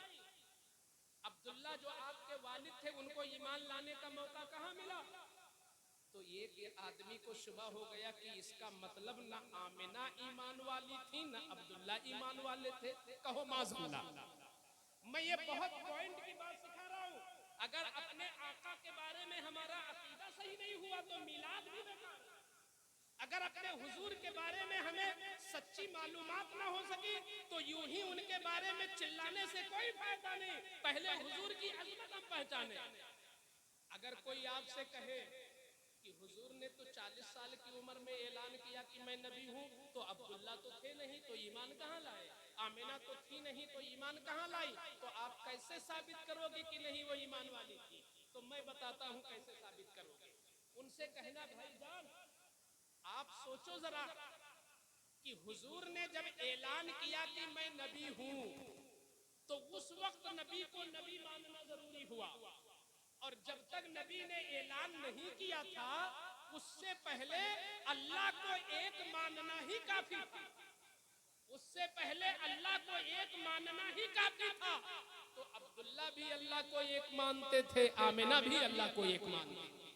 अब्दुल्ला जो आपके वालिद थे उनको ईमान लाने का मौका कहाँ मिला? तो एक आदमी को शुबा हो गया कि इसका मतलब ना आमिना ईमान वाली थी ना अब्दुल्ला ईमान वाले थे। कहो माज़अल्लाह। मैं ये बहुत पॉइंट की बात सिखा रहा हूँ। अगर अपने आका के बारे में हमारा अकीदा सही नहीं हुआ तो मिलाद भी बेकार। अगर अपने हुजूर के बारे में हमें सच्ची मालूमात ना हो सकी तो यूं ही उनके बारे में चिल्लाने से कोई फायदा नहीं। पहले हुजूर की अज़मत हम पहचाने। अगर कोई आपसे कहे कि हुजूर ने तो 40 साल की उम्र में ऐलान किया कि मैं नबी हूँ, तो अब्दुल्ला तो थे नहीं तो ईमान कहाँ लाए? आमिना तो थी नहीं तो ईमान कहाँ लाई? तो आप कैसे साबित करोगे कि नहीं वो ईमान वाली थी? तो मैं बताता हूँ कैसे साबित करोगे। उनसे कहना भाईजान आप सोचो जरा कि हुजूर ने जब ऐलान किया कि मैं नबी हूँ तो उस वक्त नबी को नबी मानना जरूरी हुआ, और जब तक नबी ने ऐलान नहीं किया था उससे पहले अल्लाह को एक मानना ही काफी था। उससे पहले अल्लाह को एक मानना ही काफी था। तो अब्दुल्ला भी अल्लाह को एक मानते थे, आमिना भी अल्लाह को एक मानते थे,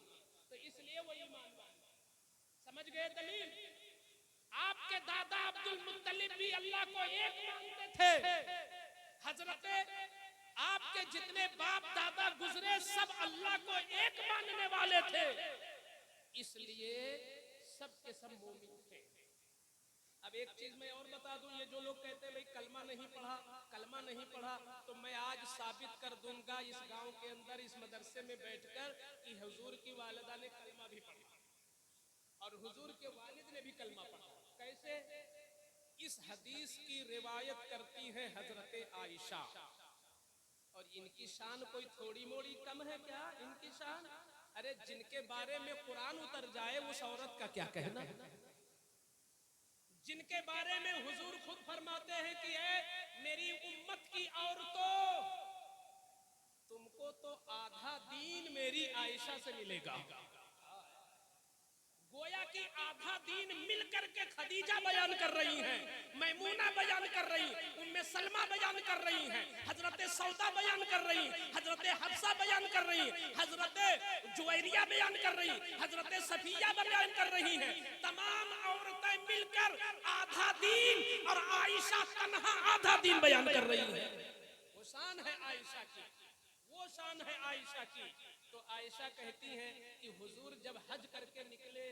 तो इसलिए वो ईमान वाले। समझ गए दलील? आपके दादा अब्दुल मुत्तलिब भी अल्लाह को एक मानते थे। हजरत आपके जितने बाप दादा गुजरे सब अल्लाह को एक मानने वाले थे। इसलिए सब के सब मोमिन थे। अब एक चीज मैं और बता दूं, ये जो लोग कहते हैं भाई कलमा नहीं पढ़ा, कलमा नहीं पढ़ा, तो मैं आज साबित कर दूंगा इस गांव के अंदर इस मदरसे में बैठकर कि हुजूर की वालिदा ने कलमा भी पढ़ा और हुजूर के वालिद ने भी कलमा पढ़ा। कैसे? इस हदीस की रिवायत करती है हजरत आयशा, और इनकी शान कोई थोड़ी मोड़ी कम है क्या? इनकी शान, अरे जिनके बारे में कुरान उतर जाए उस औरत का क्या कहना, जिनके बारे में हुजूर खुद फरमाते हैं कि ऐ मेरी उम्मत की औरतों, तुमको तो आधा दीन मेरी आयशा से मिलेगा। गोया कि आधा दीन मिलकर के खदीजा बयान कर रही हैं, मैमूना बयान कर रही, उम्मे सलमा बयान कर रही हैं, हजरत सौदा बयान कर रही, हजरत हफ्सा बयान कर रही, हजरत जुवैरिया बयान कर रही, हजरत सफिया बयान कर रही हैं। तमाम औरतें मिलकर आधा दीन और आयशा तन्हा आधा दीन बयान कर रही हैं। वो शान है आयशा की, वो शान है आयशा की। तो आयशा कहती हैं कि हुजूर जब हज करके निकले,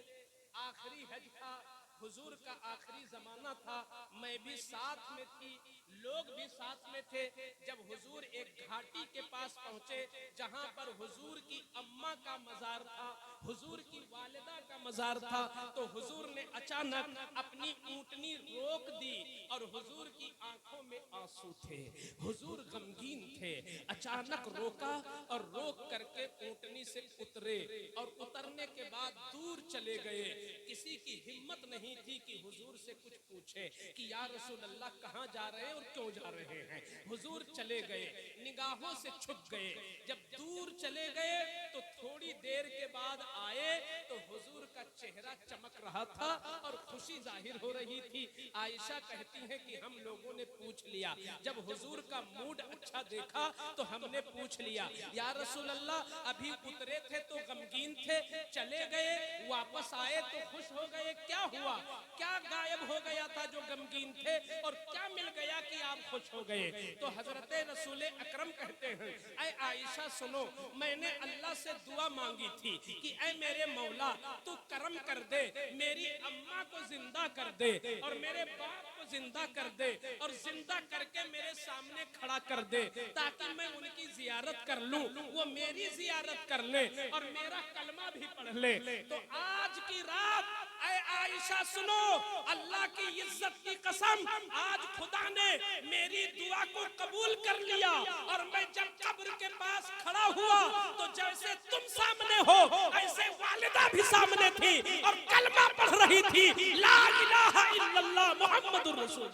आखिरी हज था, हुजूर का आखिरी जमाना था, मैं भी साथ में थी, लोग भी साथ में थे। जब हुजूर एक घाटी के पास पहुंचे जहां पर हुजूर की अम्मा का मजार था, हुजूर की वालिदा का मजार था, तो हुजूर ने अचानक अपनी ऊंटनी रोक दी और हुजूर की आंखों में आंसू थे, हुजूर गमगीन थे। अचानक रोका और रोक करके ऊंटनी से उतरे और उतरने के बाद दूर चले गए। किसी की हिम्मत नहीं थी कि हुजूर से कुछ पूछे कि या रसूल अल्लाह कहां जा रहे हैं और क्यों जा रहे हैं। हुजूर चले गए, निगाहों से छुप गए। जब दूर चले गए तो थोड़ी देर के बाद आए तो हुजूर का चेहरा चमक रहा था और खुशी जाहिर हो रही थी। आयशा कहती है कि हम लोगों ने पूछ लिया, जब हुजूर का मूड अच्छा देखा तो हमने पूछ लिया, या रसूल अल्लाह अभी उतरे थे तो गमगीन थे, चले गए वापस आए तो खुश हो गए, क्या हुआ? क्या गायब हो गया था जो गमगीन थे और क्या मिल गया कि आप खुश हो गए? तो हजरत रसूल अकरम कहते हैं, ऐ आयशा सुनो, मैंने अल्लाह से दुआ मांगी थी कि ऐ मेरे मौला तू करम कर दे, मेरी अम्मा को जिंदा कर दे और मेरे बाप को जिंदा कर दे और जिंदा करके मेरे सामने खड़ा कर दे ताकि मैं उनकी जियारत कर लूं, वो मेरी जियारत कर ले और मेरा कलमा भी पढ़ ले। तो आज की रात ऐ आयशा सुनो, अल्लाह की इज्जत की कसम, आज खुदा ने मेरी दुआ को कबूल कर लिया और मैं जब कब्र के पास खड़ा हुआ तो जैसे तुम सामने हो ऐसे वालिदा भी सामने थी और कलमा पढ़ रही थी, ला इलाहा इल्लल्लाह मुहम्मदुर रसूल।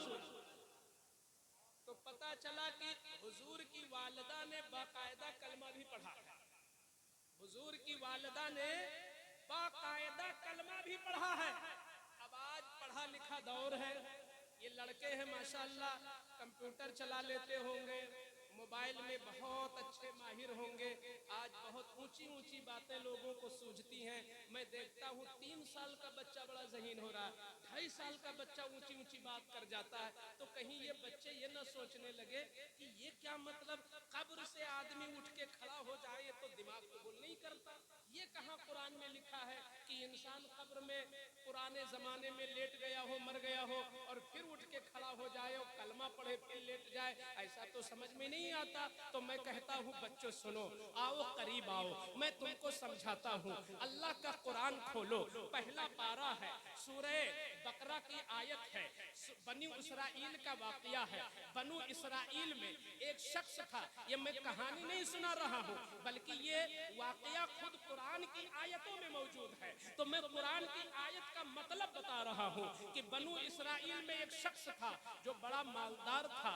तो पता चला कि हुजूर की वालिदा ने बाकायदा कलमा भी पढ़ा, हुजूर की वालिदा ने बाकायदा कलमा भी पढ़ा है। अब आज पढ़ा लिखा दौर है, ये लड़के हैं माशाअल्लाह, कंप्यूटर चला लेते होंगे, मोबाइल में बहुत अच्छे माहिर होंगे, आज बहुत ऊंची ऊंची बातें लोगों को सूझती हैं। मैं देखता हूँ 3 साल का बच्चा बड़ा ज़हीन हो रहा है, 2.5 साल का बच्चा ऊंची ऊंची बात कर जाता है। तो कहीं ये बच्चे ये न सोचने लगे कि ये क्या मतलब, कब्र से आदमी उठ के खड़ा हो जाए तो दिमाग कबूल नहीं करता। ये कहाँ कुरान में लिखा है कि इंसान कब्र में पुराने जमाने में लेट गया हो, मर गया हो और फिर उठ के खड़ा हो जाए और कलमा पढ़े फिर लेट जाए? ऐसा तो समझ में नहीं आता। तो मैं कहता हूँ बच्चों सुनो, आओ करीब आओ, मैं तुमको समझाता हूँ। अल्लाह का कुरान खोलो, पहला पारा है, सूरह बकरा की आयत है, बनी इसराइल का वाकया है। बनु इसराइल में एक शख्स था, ये मैं कहानी नहीं सुना रहा हूँ बल्कि ये वाकया खुद कुरान की आयतों में मौजूद है। तो मैं कुरान की आयत का मतलब बता रहा हूँ कि बनु इसराइल में एक शख्स था जो बड़ा मालदार था,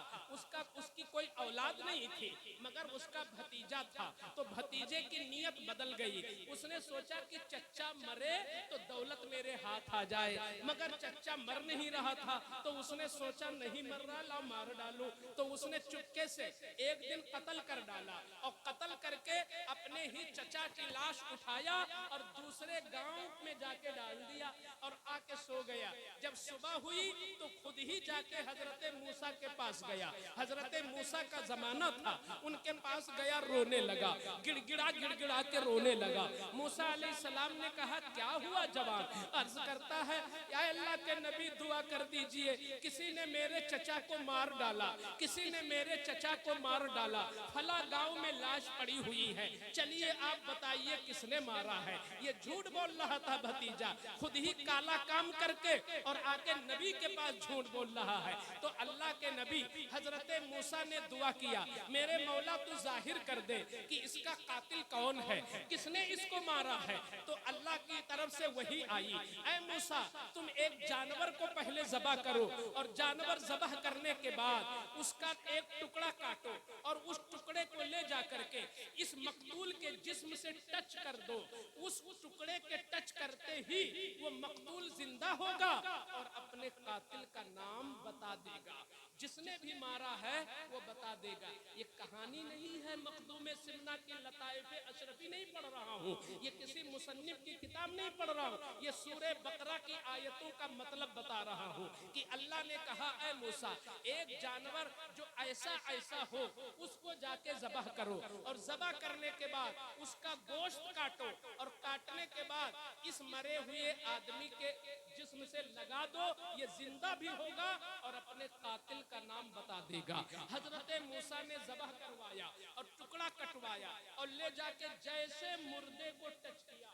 उसकी कोई औलाद नहीं थी मगर उसका भतीजा था। तो भतीजे की नीयत बदल गई, उसने सोचा कि चच्चा मरे तो दौलत मेरे हाथ आ जाए, मगर चच्चा मर नहीं रहा था। तो उसने सोचा नहीं मर रहा, ला मार डालूं। तो उसने चुपके से एक दिन कत्ल कर डाला और कत्ल करके अपने ही चचा की लाश उठाया और दूसरे गांव में जाके डाल दिया और आके सो गया। जब सुबह हुई तो खुद ही जाके हजरत मूसा के पास गया, हजरत मूसा का जमाना था, उनके पास गया, रोने लगा, गिड़गिड़ा गिड़गिड़ा के रोने लगा। मूसा अलैहिस्सलाम ने कहा क्या हुआ जवान? अर्ज करता है या अल्लाह के नबी दुआ कर दीजिए, किसी ने मेरे चचा को मार डाला, किसी ने मेरे चचा को मार डाला, फला गांव में लाश पड़ी हुई है, चलिए आप बताइए किसने मारा है। ये झूठ बोल रहा था भतीजा, खुद ही काला काम करके और आके नबी के पास झूठ बोल रहा है। तो अल्लाह के नबी हजरत मूसा ने दुआ किया, मेरे मौला तू जाहिर कर दे कि इसका कातिल कौन है, किसने इसको मारा है। तो अल्लाह की तरफ से वही आई, ऐ मूसा तुम एक जानवर को पहले ज़बह करो और जानवर ज़बह करने के बाद उसका एक टुकड़ा काटो और उस टुकड़े को ले जा करके इस मकतूल के जिस्म से टच कर दो। उस टुकड़े के टच करते ही वो मकतूल जिंदा होगा और अपने कातिल का नाम बता देगा, जिसने भी मारा है वो बता देगा। ये कहानी नहीं है मखदूम सिमना की लताइफ़े अशरफी नहीं पढ़ रहा हूँ, ये किसी मुसन्निफ की किताब नहीं पढ़ रहा हूँ, ये सूरे बकरा की आयतों का मतलब बता रहा हूँ कि अल्लाह ने कहा ऐ मूसा एक जानवर जो ऐसा ऐसा हो उसको जाके ज़बह करो और ज़बह करने के बाद उसका गोश्त काटो और काटने के बाद इस मरे हुए आदमी के जिस्म से लगा दो, ये जिंदा भी होगा और अपने कातिल का नाम बता देगा। हजरत मूसा ने ज़बह करवाया और टुकड़ा कटवाया और ले जाके जैसे मुर्दे को टच किया,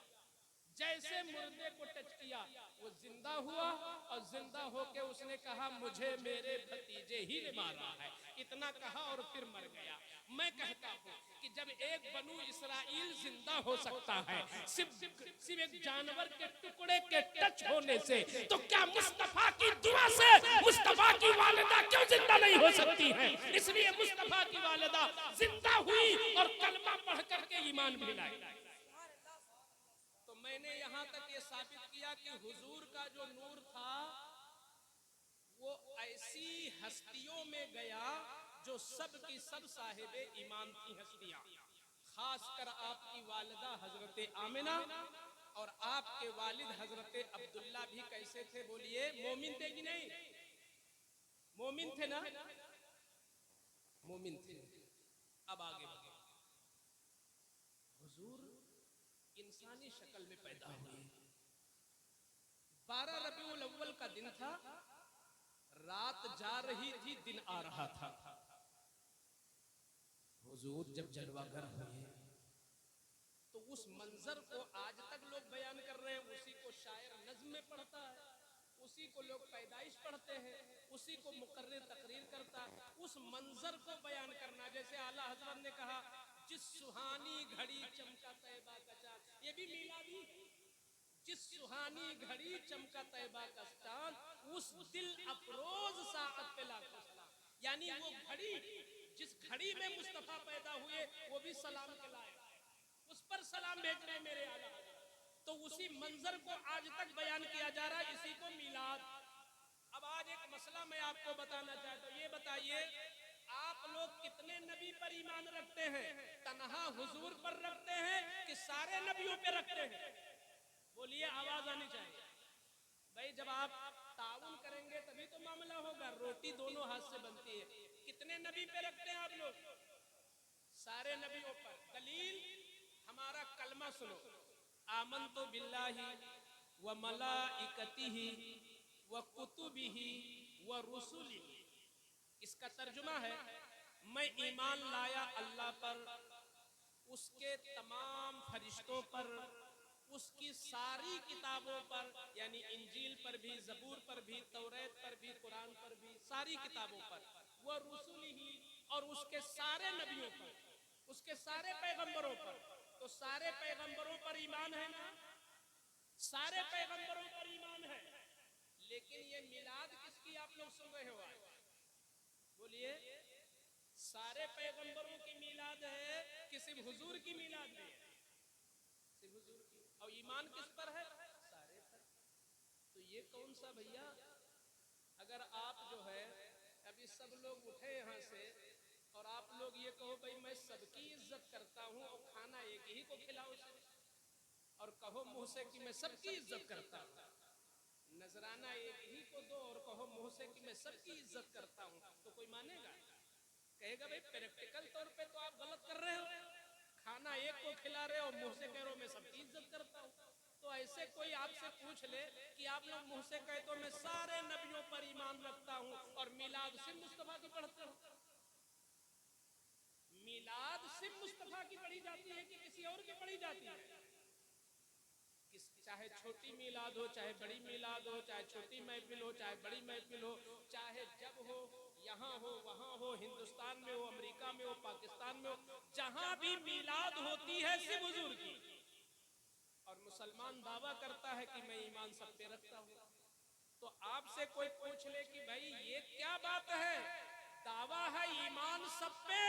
जैसे मुर्दे को टच किया वो जिंदा हुआ और जिंदा होके उसने कहा मुझे मेरे भतीजे ही ने मारा है, इतना कहा और फिर मर गया। मैं कहता हूँ कि जब एक बनु इसराइल जिंदा हो सकता है सिर्फ एक जानवर के टुकड़े के टच होने से, तो क्या मुस्तफा की दुआ से मुस्तफा की वालिदा क्यों जिंदा नहीं हो सकती है? इसलिए मुस्तफा की वालिदा जिंदा हुई और कलमा पढ़ करके ईमान भी लाई। तो मैंने यहाँ तक ये साबित किया कि हुजूर का जो नूर था वो ऐसी हस्तियों में गया जो सब की सब साहिबे ईमान की हस्तियां, खासकर आपकी वालिदा हजरत आमिना और आपके वालिद हजरत अब्दुल्ला भी कैसे थे बोलिए? मोमिन थे कि नहीं? मोमिन थे ना? मोमिन थे। अब आगे बढ़े। हुजूर इंसानी शक्ल में पैदा हुए। 12 रबीउल अव्वल का दिन था, रात जा रही थी, दिन आ रहा था। हुजूर जब जलवागर हुए तो उस मंजर को आज तक लोग बयान कर रहे हैं, उसी को शायर नज्म में पढ़ता है, उसी को लोग पैदाइश पढ़ते हैं, उसी को मुकर्रिर तकरीर करता है। उस मंजर को बयान करना, जैसे आला हज़रत ने कहा जिस सुहानी घड़ी चमका तैबा का चांद, ये भी मिलादी, जिस सुहानी घड़ी चमका तैबा का चांद उस दिल अफरोज साअत पे लाखों सलाम। यानी वो घड़ी, जिस घड़ी में मुस्तफा पैदा हुए वो भी सलाम के लायक, उस पर सलाम भेज रहे मेरे आला। तो उसी मंजर को आज तक बयान किया जा रहा है, इसी को मिलाद। अब आज एक मसला मैं आपको बताना चाहता हूँ, ये बताइए आप लोग कितने नबी पर ईमान रखते हैं? तन्हा हुजूर पर रखते हैं कि सारे नबियों पे रखते हैं? बोलिए, आवाज आनी चाहिए भाई। जब आप ताउन करेंगे तभी तो मामला होगा, रोटी दोनों हाथ से बनती है। कितने नबी पे रखते हैं आप लोग? सारे नबियों पर। दलील हमारा कलमा सुनो, आमन्तु बिल्लाहि व मलाइकतिहि व कुतुबिहि व रुसुलिहि। इसका तर्जुमा है मैं ईमान लाया अल्लाह पर, उसके तमाम फरिश्तों पर, उसकी सारी किताबों पर, यानी इंजील पर भी, जबूर पर भी, तौरात पर भी, कुरान पर भी, सारी किताबों पर, वह रुसुलिही और उसके सारे नबियों पर, उसके सारे पैगंबरों पर। तो सारे पैगंबरों पर ईमान है ना? सारे पैगंबरों पर ईमान है। लेकिन ये मिलाद किसकी आप लोग सुन रहे हो आज? बोलिए, सारे पैगंबरों की मिलाद है कि सिर्फ हुजूर की मिलाद है? सिर्फ हुजूर की। और ईमान किस पर है? सारे पर। तो ये कौन सा भैया? अगर आप जो है अभी सब लोग उठे यहाँ से और आप लोग ये कहो भाई मैं सबकी इज्जत करता हूँ और खाना एक ही को खिलाओ, और कहो मुंह से कि मैं सबकी इज्जत करता हूँ, नजराना एक ही को दो और कहो मुंह से कि मैं सबकी इज्जत करता हूं, तो कोई मानेगा? कहेगा भाई प्रैक्टिकल तौर पे तो आप गलत कर रहे हो, खाना एक को खिला रहे हो, मुंह से कह रहे हो मैं सबकी इज्जत करता हूं। तो ऐसे कोई आपसे पूछ ले कि आप लोग मुंह से कहे तो मैं सारे नबियों पर ईमान रखता हूं और मिलाद सिर्फ मुस्तफा की पढ़ते हो, मिलाद सिर्फ मुस्तफा की पढ़ी जाती है कि किसी और की पढ़ी जाती है? चाहे छोटी मिलाद हो, चाहे बड़ी मिलाद हो, चाहे छोटी महफिल हो, चाहे बड़ी महफिल हो, चाहे जब हो, यहाँ हो, वहाँ हो, हिंदुस्तान में हो, अमेरिका में हो, पाकिस्तान में हो, जहां भी मिलाद होती है सिर्फ हुजूर की। और मुसलमान दावा करता है कि मैं ईमान सब पे रखता हूँ। तो आपसे कोई पूछ ले कि भाई ये क्या बात है, दावा है ईमान सब पे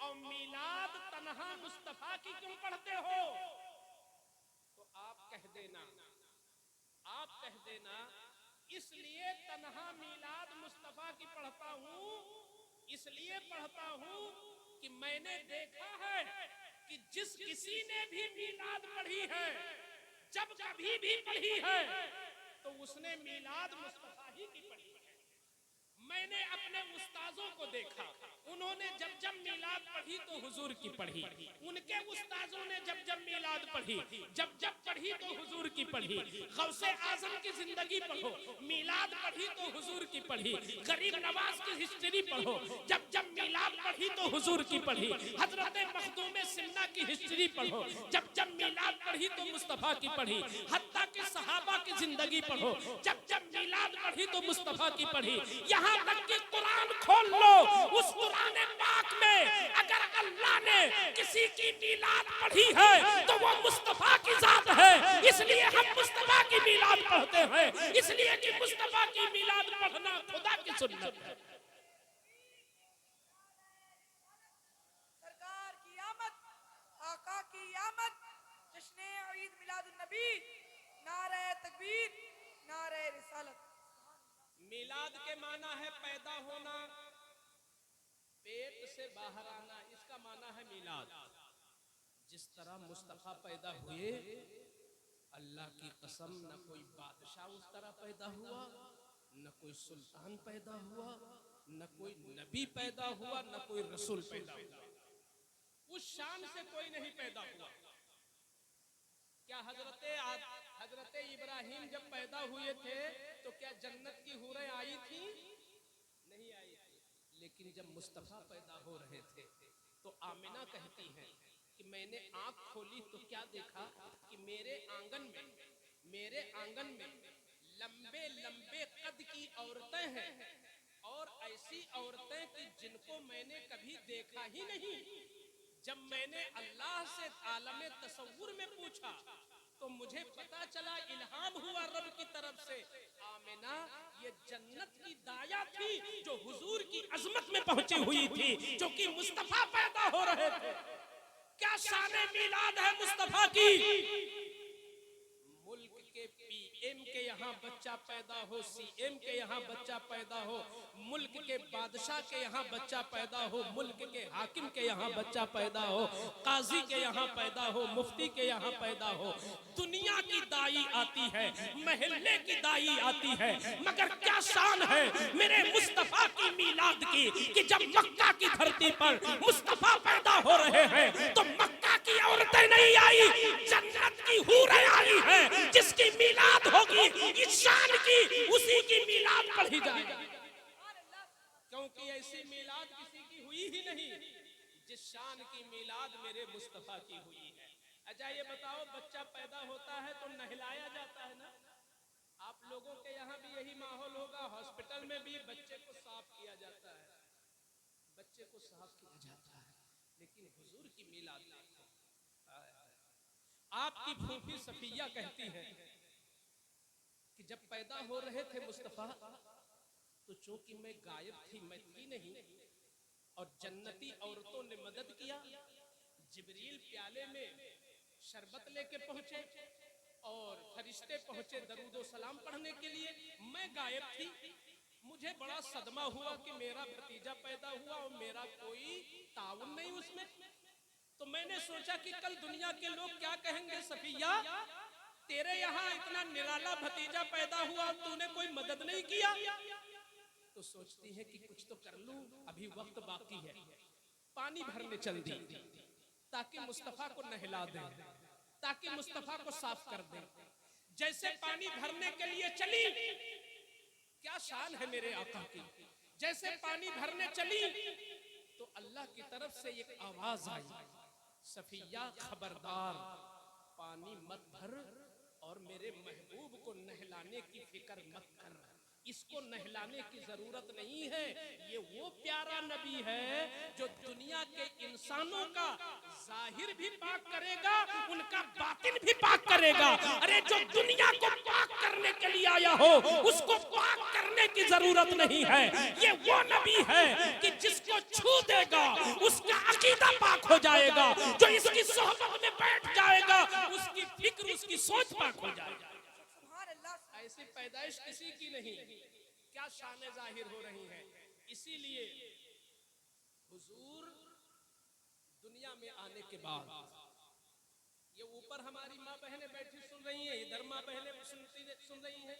और मिलाद तन्हा मुस्तफा की क्यों पढ़ते हो? तो आप कह देना इसलिए तन्हा मिलाद मुस्तफा की पढ़ता हूँ, इसलिए पढ़ता हूँ कि मैंने देखा है कि जिस किसी ने भी मिलाद पढ़ी है, जब कभी भी पढ़ी है, तो उसने मिलाद मुस्तफा ही की पढ़ी है। मैंने अपने उस्ताजों को देखा, उन्होंने जब जब मिलाद पढ़ी तो हुजूर की पढ़ी, उनके उस्ताजों ने जब जब मिलाद पढ़ी, जब जब पढ़ी तो हुजूर की पढ़ी। गौसे आजम की जिंदगी पढ़ो, मिलाद पढ़ी तो हुजूर की पढ़ी। गरीब नवाज की हिस्ट्री पढ़ो, जब जब मिलाद पढ़ी तो हुजूर की पढ़ी। हजरत मखदूम सिन्ना की हिस्ट्री पढ़ो, जब जब मिलाद पढ़ी तो मुस्तफा की पढ़ी। हत्ता के सहाबा की जिंदगी पढ़ो, जब जब मिलाद पढ़ी तो मुस्तफा की पढ़ी। यहाँ तक कि कुरान खोल लो, उस कुरान पाक में अगर अल्लाह ने किसी की मिलाद पढ़ी है तो वो मुस्तफा की जात है, इसलिए हम मुस्तफा की मिलाद पढ़ते हैं, इसलिए कि मुस्तफा की मिलाद पढ़ना खुदा की सुन्नत है। सरकार की आमद, आका की आमद, जश्न ईद मिलादुन नबी, नारे तकबीर, नारे रिसालत। मिलाद के माना है पैदा होना, पेट से बाहर आना, इसका माना है मिलाद। जिस तरह मुस्तफा पैदा हुए, अल्लाह की कसम न कोई बादशाह उस तरह पैदा हुआ, न कोई सुल्तान पैदा हुआ, न कोई नबी पैदा हुआ, न कोई रसूल पैदा हुआ। उस शान से कोई नहीं पैदा हुआ। क्या हजरत इब्राहिम जब पैदा हुए थे तो क्या जन्नत की हूरें आई थी? नहीं आई थी। लेकिन जब मुस्तफा पैदा हो रहे थे तो आमिना कहती हैं कि मैंने आंख खोली तो क्या देखा कि मेरे आंगन में लंबे लंबे कद की औरतें हैं, और ऐसी औरतें कि जिनको मैंने कभी देखा ही नहीं। जब मैंने अल्लाह से आलमे तसव्वुर में पूछा तो मुझे पता चला, इल्हाम हुआ रब की तरफ से, आमिना ये जन्नत की दाया थी जो हुजूर की अजमत में पहुंची हुई थी, जो कि मुस्तफा पैदा हो रहे थे। क्या शान मिलाद है मुस्तफा की? मुल्क के पीएम के यहाँ बच्चा पैदा हो, सीएम के यहाँ बच्चा पैदा हो, मुल्क के बादशाह के यहाँ बच्चा पैदा हो, मुल्क के हाकिम के यहाँ बच्चा पैदा हो, काजी के यहाँ पैदा हो, मुफ्ती के यहाँ पैदा हो, दुनिया की दाई आती है, महल्ले की दाई आती है, मगर क्या शान है मेरे मुस्तफा की मिलाद की कि जब मक्का की धरती पर मुस्तफा पैदा हो रहे हैं तो मक्का की औरतें नहीं आई, जन्नत की हूरें आई हैं, जिसकी मिलाद होगी इस शान की, उसी की मिलाद पढ़ी जाएगी। क्योंकि ऐसी मिलाद किसी की हुई ही नहीं जिस शान की मिलाद मेरे मुस्तफा की हुई है। अच्छा ये बताओ, बच्चा पैदा होता है तो नहलाया जाता है ना? आप लोगों के यहाँ भी यही माहौल होगा, हॉस्पिटल में भी बच्चे को साफ किया जाता है, बच्चे को साफ किया जाता है। लेकिन हुजूर की मिलाद देखो, आपकी फूफी सफिया कहती है कि जब पैदा हो रहे थे मुस्तफा तो चूंकि मैं गायब थी, मैं थी नहीं, और जन्नती औरतों ने मदद किया। जिब्रील प्याले में शरबत लेके पहुंचे और फरिश्ते पहुंचे दरूदो सलाम पढ़ने के लिए। मैं गायब थी, मुझे बड़ा सदमा हुआ कि मेरा भतीजा पैदा हुआ और मेरा कोई ताउन नहीं उसमें। तो मैंने सोचा कि कल दुनिया के लोग क्या कहेंगे, सफिया तेरे यहाँ इतना निराला भतीजा पैदा हुआ, तूने कोई मदद नहीं किया। तो सोचती है कि कुछ तो कर लूं, अभी वक्त बाकी है। पानी भरने चल दी ताकि मुस्तफा को नहला दे, ताकि मुस्तफा को साफ कर दे। जैसे पानी भरने के लिए चली, क्या शान है मेरे आका की, जैसे पानी भरने चली तो अल्लाह की तरफ से एक आवाज आई, सफिया खबरदार, पानी मत भर और मेरे महबूब को नहलाने की फिक्र मत कर, इसको नहलाने की जरूरत नहीं है। ये वो प्यारा नबी है जो दुनिया के इंसानों का जाहिर भी पाक करेगा, उनका बातिन भी पाक करेगा। अरे जो दुनिया को पाक करने के लिए आया हो, उसको पाक करने की जरूरत नहीं है। ये वो नबी है कि जिसको छू देगा उसका अकीदा पाक हो जाएगा, जो इसकी सोहबत में बैठ जाएगा उसकी फिक्र, उसकी सोच पाक हो जाएगा। ऐसी पैदाइश किसी की नहीं, क्या शान जाहिर हो रही है। इसीलिए हुजूर दुनिया में आने के बाद, ये ऊपर हमारी माँ बहनें बैठी सुन रही हैं, इधर माँ बहनें सुन रही हैं।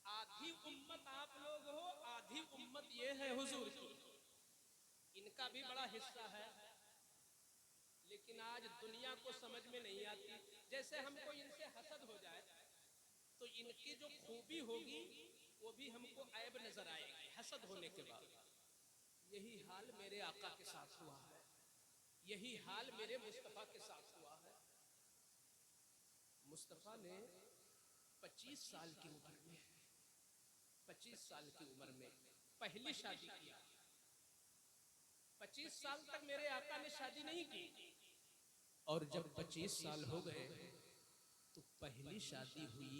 आधी उम्मत आप लोग हो, आधी उम्मत ये है हुजूर की, इनका भी बड़ा हिस्सा है। लेकिन आज दुनिया को समझ में नहीं आती। जैसे हमको इनसे हसद हो जाए तो इनकी जो खूबी होगी वो भी हमको ऐब नजर आएगी हसद होने के बाद। यही हाल मेरे आका के साथ हुआ है, यही हाल मेरे मुस्तफा के साथ हुआ है। मुस्तफा ने 25 साल की उम्र में, 25 साल की उम्र में पहली शादी किया। 25 साल तक मेरे आका ने शादी नहीं की, और जब 25 साल हो गए तो पहली शादी हुई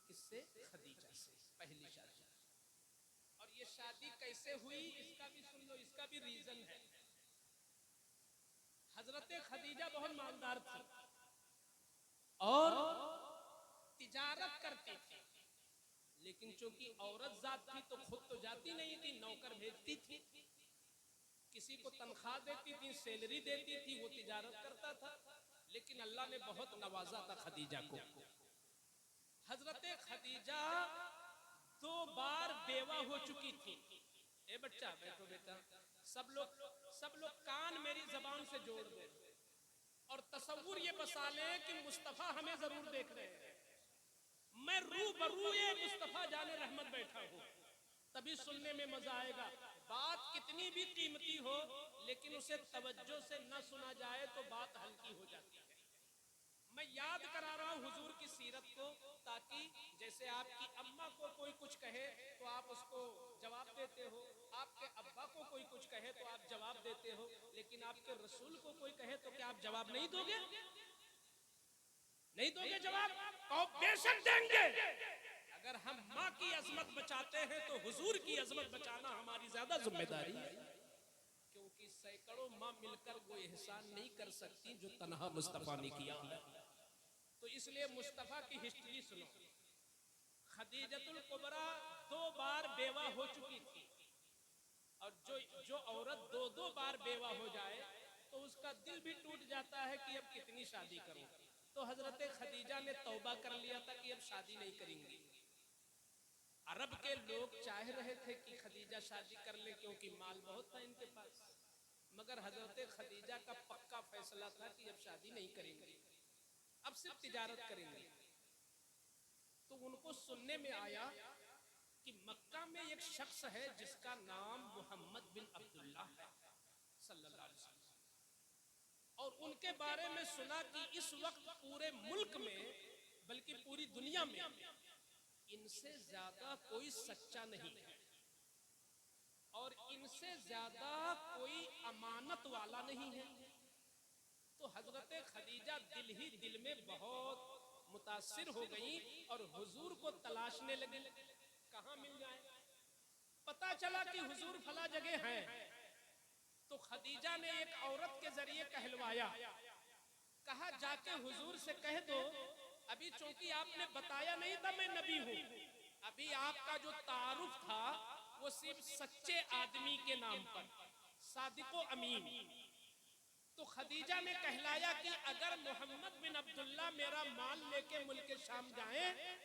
किससे? खदीजा से, पहली शादी। और ये शादी कैसे हुई इसका भी सुन लो, इसका भी रीजन है। हजरत खदीजा बहुत मालदार थी और तिजारत करती थी, लेकिन चूंकि औरत जात थी तो खुद तो जाती नहीं थी, नौकर भेजती थी, किसी को तनख्वाह देती थी, सैलरी देती थी, वो तिजारत करता था। लेकिन अल्लाह ने बहुत नवाजा था खदीजा को। हजरत खदीजा 2 बार बेवा हो चुकी थी। ए बच्चा बैठो बेटा, सब लोग कान मेरी जबान से जोड़ दे और तसव्वुर ये बसा ले कि मुस्तफा हमें जरूर देख रहे हैं। मैं रूबरूए मुस्तफा जाने रहमत बैठा हूँ, तभी सुनने में मजा आएगा। बात कितनी भी कीमती हो लेकिन उसे तवज्जो से न सुना जाए तो बात हल्की हो जाती है। मैं याद करा रहा हूँ हुजूर की सीरत को, ताकि जैसे आपकी अम्मा को कोई कुछ कहे तो आप उसको जवाब देते हो, आपके अब्बा को कोई कुछ कहे तो आप जवाब देते हो, लेकिन आपके रसूल को कोई कहे तो क्या आप जवाब नहीं दोगे? नहीं दोगे जवाब? तो बेशक देंगे। अगर हम माँ की अजमत बचाते हैं तो हुजूर की अजमत बचाना हमारी ज्यादा जिम्मेदारी है, क्योंकि सैकड़ों माँ मिलकर वो एहसान नहीं कर सकती जो तन्हा मुस्तफा ने किया है। तो इसलिए मुस्तफा की हिस्ट्री सुनो। खदीजतुल कुबरा 2 बार बेवा हो चुकी थी, और जो औरत 2 बार बेवा हो जाए तो उसका दिल भी टूट जाता है कि अब कितनी शादी करूं। तो हजरत खदीजा ने तौबा कर लिया था कि अब शादी नहीं करेंगी। अरब के लोग चाह रहे थे कि खदीजा शादी कर ले, क्योंकि माल बहुत था इनके पास, मगर हजरत खदीजा का पक्का फैसला था कि अब शादी नहीं करेंगे, अब सिर्फ तिजारत करेंगे। तो उनको सुनने में आया कि मक्का में एक शख्स है जिसका नाम मोहम्मद बिन अब्दुल्लाह है सल्लल्लाहु अलैहि वसल्लम, और उनके बारे में सुना कि इस वक्त पूरे मुल्क में बल्कि पूरी दुनिया में इनसे ज्यादा कोई सच्चा नहीं है और इनसे ज्यादा कोई अमानत वाला नहीं है। तो हजरत खदीजा दिल ही दिल में बहुत मुतासिर हो गई और हुजूर को तलाशने लगी, कहां मिल जाए। पता चला कि हुजूर फला जगह हैं। तो खदीजा ने एक औरत के जरिए कहलवाया, कहा जाके हुजूर से कह दो, अभी चूंकि आपने बताया नहीं था मैं नबी हूं, अभी आपका जो तारुफ था वो सिर्फ सच्चे आदमी के नाम पर, सादिको अमीन। तो खदीजा ने कहलाया कि अगर मोहम्मद बिन अब्दुल्ला मेरा माल लेके मुल्क शाम जाए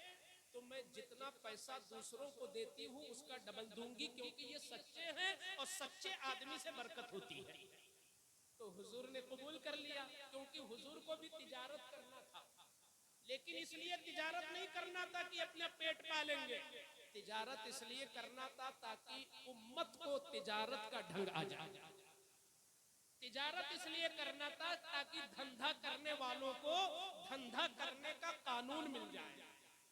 तो मैं जितना पैसा दूसरों को देती हूँ उसका डबल दूंगी, क्योंकि ये सच्चे हैं और सच्चे आदमी से बरकत होती है। तो हुजूर ने कबूल कर लिया, क्योंकि हुजूर को भी तिजारत करना था, लेकिन इसलिए तिजारत नहीं करना था कि अपना पेट पालेंगे, तिजारत इसलिए करना था ताकि उम्मत को तिजारत का ढंग आ जाए। तिजारत इसलिए करना था ताकि धंधा करने वालों को धंधा करने का कानून मिल जाए।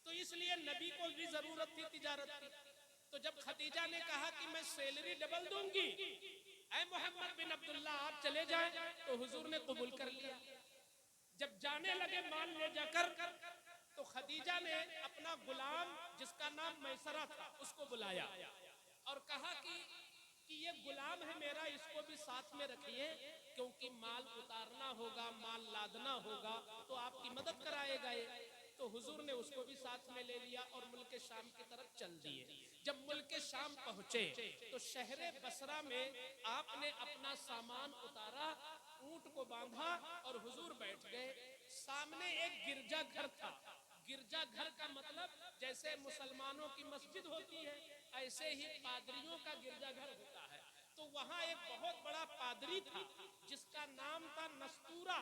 तो इसलिए नबी को भी जरूरत थी तिजारत की। तो जब खदीजा ने कहा कि मैं सैलरी डबल दूंगी, ऐ मोहम्मद बिन अब्दुल्ला आप चले जाएं, तो हुजूर ने कबूल कर लिया। जब जाने लगे माल ले जाकर, तो खदीजा ने अपना गुलाम जिसका नाम मैसरा था उसको बुलाया और कहा कि ये गुलाम है मेरा, इसको भी साथ में रखिए, क्योंकि माल उतारना होगा, माल लादना होगा, तो आपकी मदद कराएगा ये। तो हुजूर ने उसको भी साथ में ले लिया और मुल्क शाम की तरफ चल दिए। जब मुल्क शाम पहुंचे तो शहरे बसरा में आपने अपना सामान उतारा, ऊंट को बांधा और हुजूर बैठ गए। सामने एक गिरजा घर था। गिरजा घर का मतलब जैसे मुसलमानों की मस्जिद होती है, ऐसे ही पादरियों का गिरजा घर होता है। तो वहाँ एक बहुत बड़ा पादरी था जिसका नाम था नस्तूरा।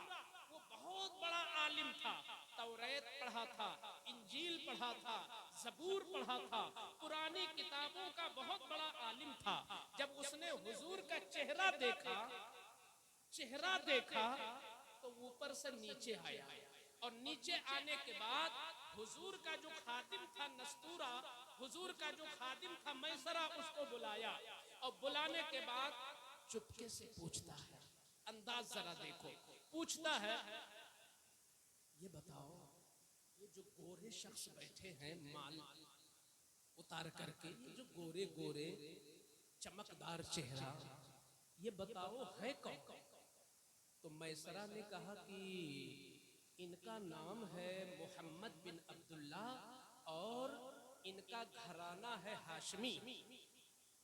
वो बहुत बड़ा आलिम था, तौरेत पढ़ा था, इंजील पढ़ा था, ज़बूर पढ़ा था, पुरानी किताबों का बहुत बड़ा आलिम था। जब उसने हुजूर का चेहरा देखा तो ऊपर से नीचे आया, और नीचे आने के बाद हुजूर का जो खादिम था नस्तूरा, हुजूर का जो खादिम था मैसरा, उसको बुलाया और बुलाने के बाद चुपके से पूछता है, अंदाज जरा देखो, पूछता है ये बताओ, ये जो गोरे शख्स बैठे हैं माल उतार करके, ये जो गोरे गोरे चमकदार चेहरा, ये बताओ है कौन? तो मैसरा ने कहा कि इनका नाम है मोहम्मद बिन अब्दुल्ला और इनका घराना है हाशमी,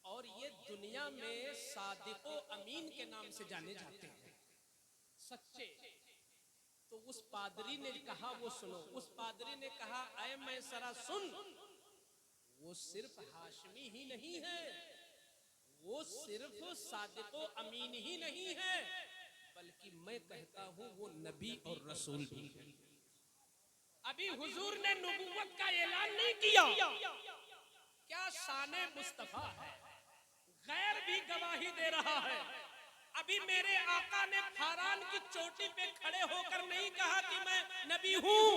और ये दुनिया में सादिको अमीन के नाम से जाने जाते हैं, सच्चे। तो उस पादरी ने कहा वो सुनो, उस पादरी ने कहा ऐ मैसरा सुन, वो सिर्फ हाशमी ही नहीं है, वो सिर्फ सादिको अमीन ही नहीं है, बल्कि मैं कहता हूं वो नबी और रसूल भी है। अभी हुजूर ने नबूवत का ऐलान नहीं किया, क्या शाने मुस्तफा है, गैर भी गवाही दे रहा है। अभी मेरे आका ने फारान की चोटी पे खड़े होकर नहीं कहा कि मैं नबी हूं,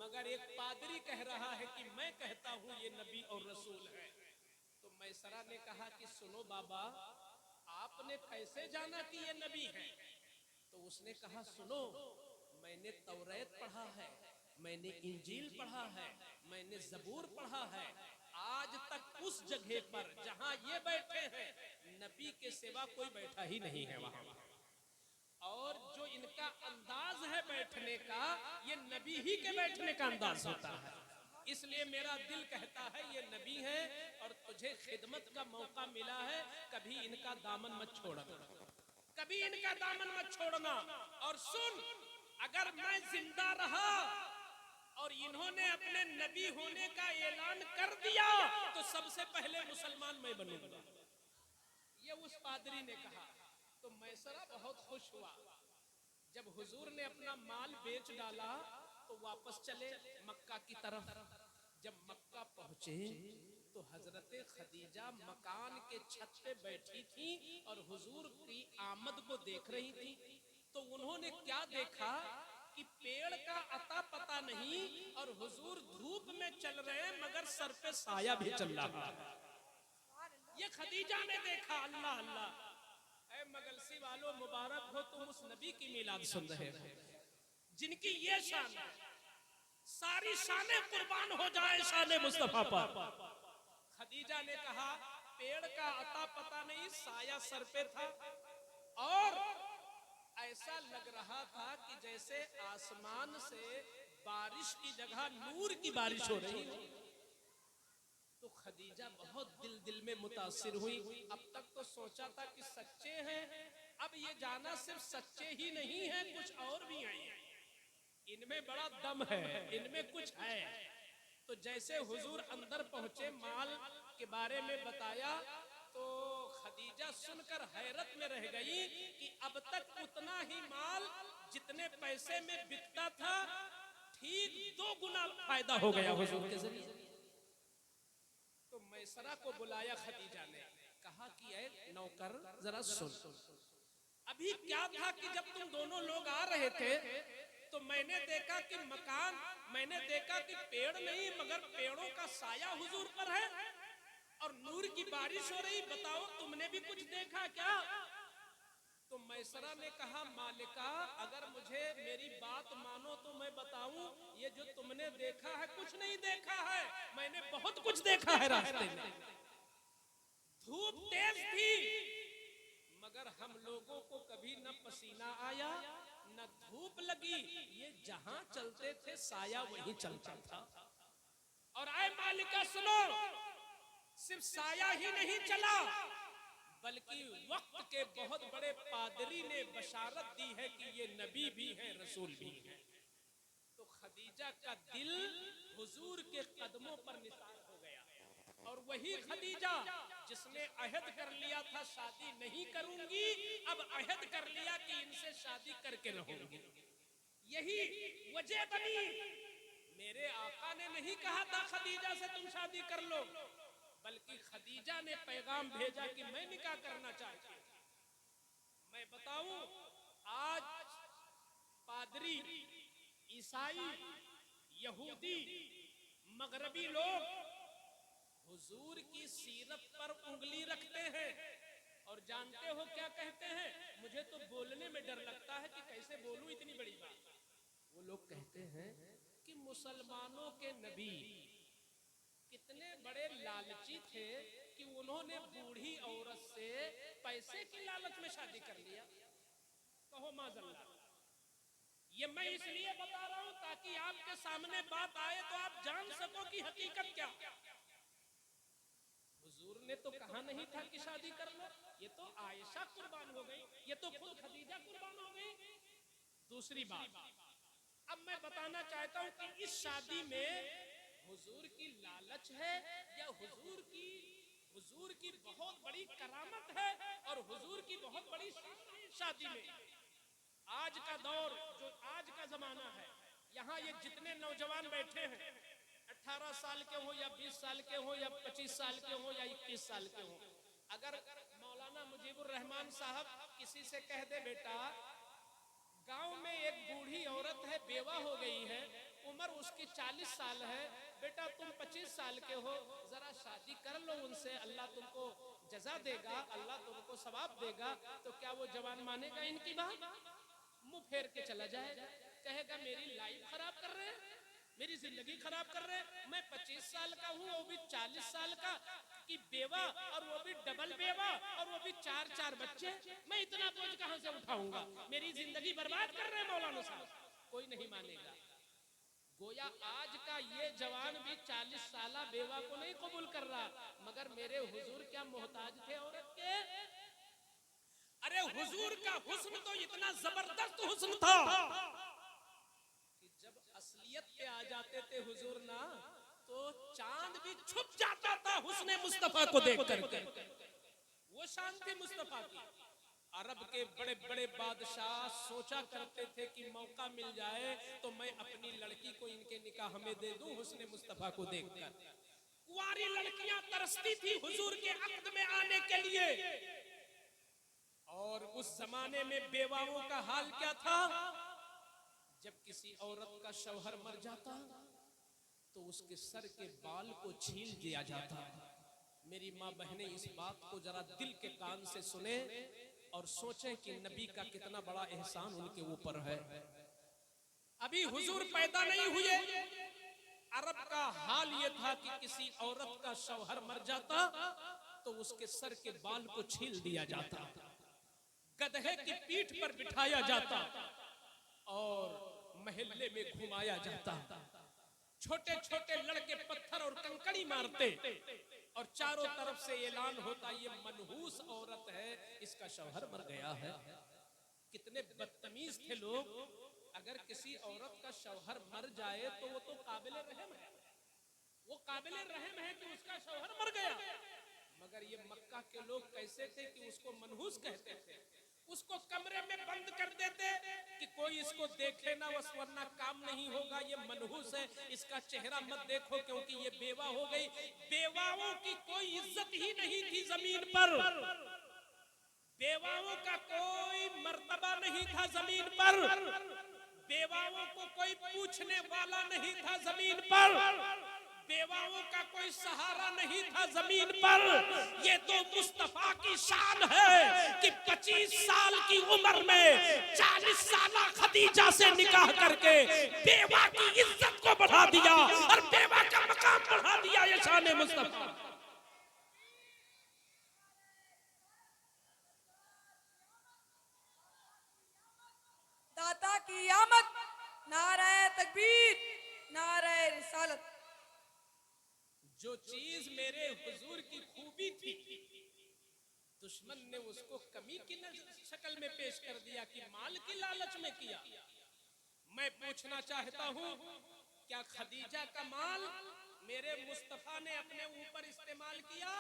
मगर एक पादरी कह रहा है कि मैं कहता हूं ये नबी और रसूल है। तो मैसरा ने कहा कि सुनो बाबा, आपने कैसे जाना कि ये नबी है? तो उसने कहा सुनो, मैंने तौरेत पढ़ा है, मैंने इंजील पढ़ा है, मैंने ज़बूर पढ़ा है। आज तक उस जगह पर जहां ये बैठे हैं नबी के सिवा कोई बैठा ही नहीं है वहां, और जो इनका अंदाज है बैठने का, ये नबी ही के बैठने का अंदाज होता है। इसलिए मेरा दिल कहता है ये नबी है और तुझे खिदमत का मौका मिला है, कभी इनका दामन मत छोड़ना, कभी इनका दामन मत छोड़ना। और सुन, अगर मैं जिंदा रहा और इन्होंने अपने नबी होने का ऐलान कर दिया तो सबसे पहले मुसलमान मैं बनूंगा, ये उस पादरी ने कहा। तो मैसरा बहुत खुश हुआ। जब हुजूर ने अपना माल बेच डाला तो वापस चले मक्का की तरफ। जब मक्का पहुंचे तो हजरते खदीजा मकान के छत पे बैठी थी और हुजूर की आमद को देख रही थी। तो उन्होंने क्या देखा कि पेड़ का अता पता नहीं और हुजूर धूप में चल रहे मगर सर पे साया भी चल रहा। ये खदीजा ने देखा। अल्लाह अल्लाह, ऐ मगलसी वालों मुबारक हो, तुम उस नबी की मिलाद सुन रहे हो जिनकी ये शान है, सारी शानें कुर्बान हो जाए शान मुस्तफा पर। खदीजा ने कहा पेड़ का अता पता नहीं, साया सर पे था और ऐसा लग रहा था कि जैसे आसमान से बारिश की जगह नूर की बारिश हो रही है। तो खदीजा बहुत दिल में मुतासिर हुई। अब तक तो सोचा था कि सच्चे हैं, अब ये जाना सिर्फ सच्चे ही नहीं है, कुछ और भी हैं, इनमें बड़ा दम है, इनमें कुछ है। तो जैसे हुजूर अंदर पहुंचे, माल के बारे में बताया, तो खदीजा सुनकर हैरत में रह गई कि अब तक उतना ही माल जितने पैसे में बिकता था, ठीक 2 गुना फायदा हो गया हुजूर के जरिए। तो मैसरा को बुलाया खदीजा ने, कहा कि ऐ नौकर जरा सुन, अभी क्या था कि जब तुम दोनों लोग आ रहे थे तो मैंने देखा कि मकान, मैंने देखा कि पेड़ नहीं मगर पेड़ों का साया हुजूर पर है और नूर की बारिश हो रही, बताओ तुमने भी कुछ देखा क्या? तो मैसरा ने कहा, मालिका अगर मुझे मेरी बात मानो तो मैं बताऊं, ये जो तुमने देखा है कुछ नहीं देखा है, मैंने बहुत कुछ देखा है रास्ते में। धूप तेज थी मगर हम लोगों को कभी न पसीना आया न धूप लगी, ये जहां चलते थे साया वहीं चलता था। और आए मालिका सुनो, सिर्फ साया ही नहीं चला बल्कि वक्त के बहुत बड़े पादरी ने बशारत दी है कि ये नबी भी है, रसूल भी है। तो खदीजा का दिल हुजूर के कदमों पर निसार हो गया, और वही खदीजा जिसने अहद कर लिया था शादी नहीं करूंगी, अब अहद कर लिया कि इनसे शादी करके रहूंगी। यही वजह बनी। मेरे आका ने नहीं कहा था खदीजा से तुम शादी कर लो, बल्कि खदीजा ने पैगाम भेजा कि मैं निकाह करना चाहती हूं। मैं बताऊं, आज पादरी, ईसाई, यहूदी, मगरबी लोग हुजूर की सीरत पर उंगली रखते हैं और जानते हो क्या कहते हैं? मुझे तो बोलने में डर लगता है कि कैसे बोलूं इतनी बड़ी बात। वो लोग कहते हैं कि मुसलमानों के नबी कितने बड़े लालची थे कि उन्होंने बूढ़ी औरत से पैसे की लालच में शादी कर लिया। कहो माज़अल्लाह। ये मैं इसलिए बता रहा हूं ताकि आपके सामने बात आए तो आप जान सको कि हकीकत क्या। हुजूर ने तो कहा नहीं था कि शादी कर लो, ये तो आयशा कुर्बान हो गई, ये तो खुद खदीजा कुर्बान हो गई। दूसरी बात, अब मैं बताना चाहता हूं कि इस शादी में हुजूर की लालच है या हुजूर की बहुत बड़ी करामत है और हुजूर की बहुत बड़ी शादी में। आज का दौर, जो आज का जमाना है, यहाँ ये जितने नौजवान बैठे हैं, 18 साल के हो या 20 साल के हो या 25 साल के हो या 21 साल के हो, अगर मौलाना मुजीबुर रहमान साहब किसी से कह दे, बेटा गांव में एक बूढ़ी औरत है, बेवा हो गई है, उम्र उसकी 40 साल है, बेटा तुम 25 साल के हो, जरा शादी कर लो उनसे, अल्लाह तुमको जजा देगा, अल्लाह तुमको सवाब देगा, तो क्या वो जवान मानेगा इनकी बात? मुंह फेर के चला जाएगा, कहेगा मेरी लाइफ खराब कर रहे हैं, मेरी जिंदगी खराब कर रहे हैं। मैं 25 साल का हूँ, वो भी 40 साल का की बेवा, और वो भी डबल बेवा, और वो भी 4 बच्चे, मैं इतना बोझ कहां से उठाऊंगा? मेरी जिंदगी बर्बाद कर रहे हैं मौलाना साहब। कोई नहीं मानेगा। गोया आज का ये जवान भी 40 साला बेवा को नहीं कबूल कर रहा, मगर मेरे हुजूर क्या मोहताज थे औरत के? अरे हुजूर का हुस्न तो इतना जबरदस्त हुस्न था कि जब असलियत पे आ जाते थे हुजूर ना, तो चांद भी छुप जाता था हुस्ने मुस्तफा को देख करके। वो शान थी मुस्तफा की। अरब के बड़े बड़े बादशाह सोचा करते थे कि मौका मिल जाए तो मैं अपनी लड़की को इनके निकाह में दे दूं हुस्ने मुस्तफा को देखकर। कुंवारी लड़कियां तरसती थी हुजूर के अक़्द में आने के लिए। और उस जमाने में बेवाओं का हाल क्या था? जब किसी औरत का शौहर मर जाता तो उसके सर के बाल को छील दिया जाता। मेरी माँ बहनें इस बात को जरा दिल के कान से सुने और सोचें कि नबी का कितना बड़ा एहसान उनके ऊपर है। अभी हुजूर पैदा नहीं हुए, अरब का हाल ये था कि किसी औरत का शौहर मर जाता तो उसके सर के बाल को छील दिया जाता, गधे की पीठ पर बिठाया जाता और महल्ले में घुमाया जाता। छोटे छोटे लड़के पत्थर और कंकड़ी मारते और चारों तरफ से ऐलान होता ये मनहूस औरत है, इसका शौहर मर गया है। कितने बदतमीज थे लोग। अगर किसी औरत का शौहर मर जाए तो वो तो काबिले रहम है, वो काबिले रहम है कि उसका शौहर मर गया। मगर ये मक्का के लोग कैसे थे कि उसको मनहूस कहते थे। उसको कमरे में बंद कर देते कि कोई इसको देखे ना, वरना काम नहीं होगा, ये मनहूस है, इसका चेहरा मत देखो क्योंकि ये बेवा हो गई। बेवाओं की कोई इज्जत ही नहीं थी जमीन पर, बेवाओं का कोई मर्तबा नहीं था जमीन पर, बेवाओं को कोई पूछने वाला नहीं था जमीन पर, बेवाओं का कोई सहारा नहीं था जमीन पर। ये तो मुस्तफा की शान है कि 25 साल की उम्र में 40 साल खदीजा से निकाह करके बेवा की इज्जत को बढ़ा दिया और बेवा का मकाम बढ़ा दिया। ये शान मुस्तफा। दाता की आमद, नारे तकबीर, नारे रिसालत। जो चीज मेरे हुजूर की खूबी थी, दुश्मन ने उसको कमी की शक्ल में पेश कर दिया कि माल की लालच में किया। मैं पूछना चाहता हूँ, क्या खदीजा का माल मेरे मुस्तफा ने अपने ऊपर इस्तेमाल किया?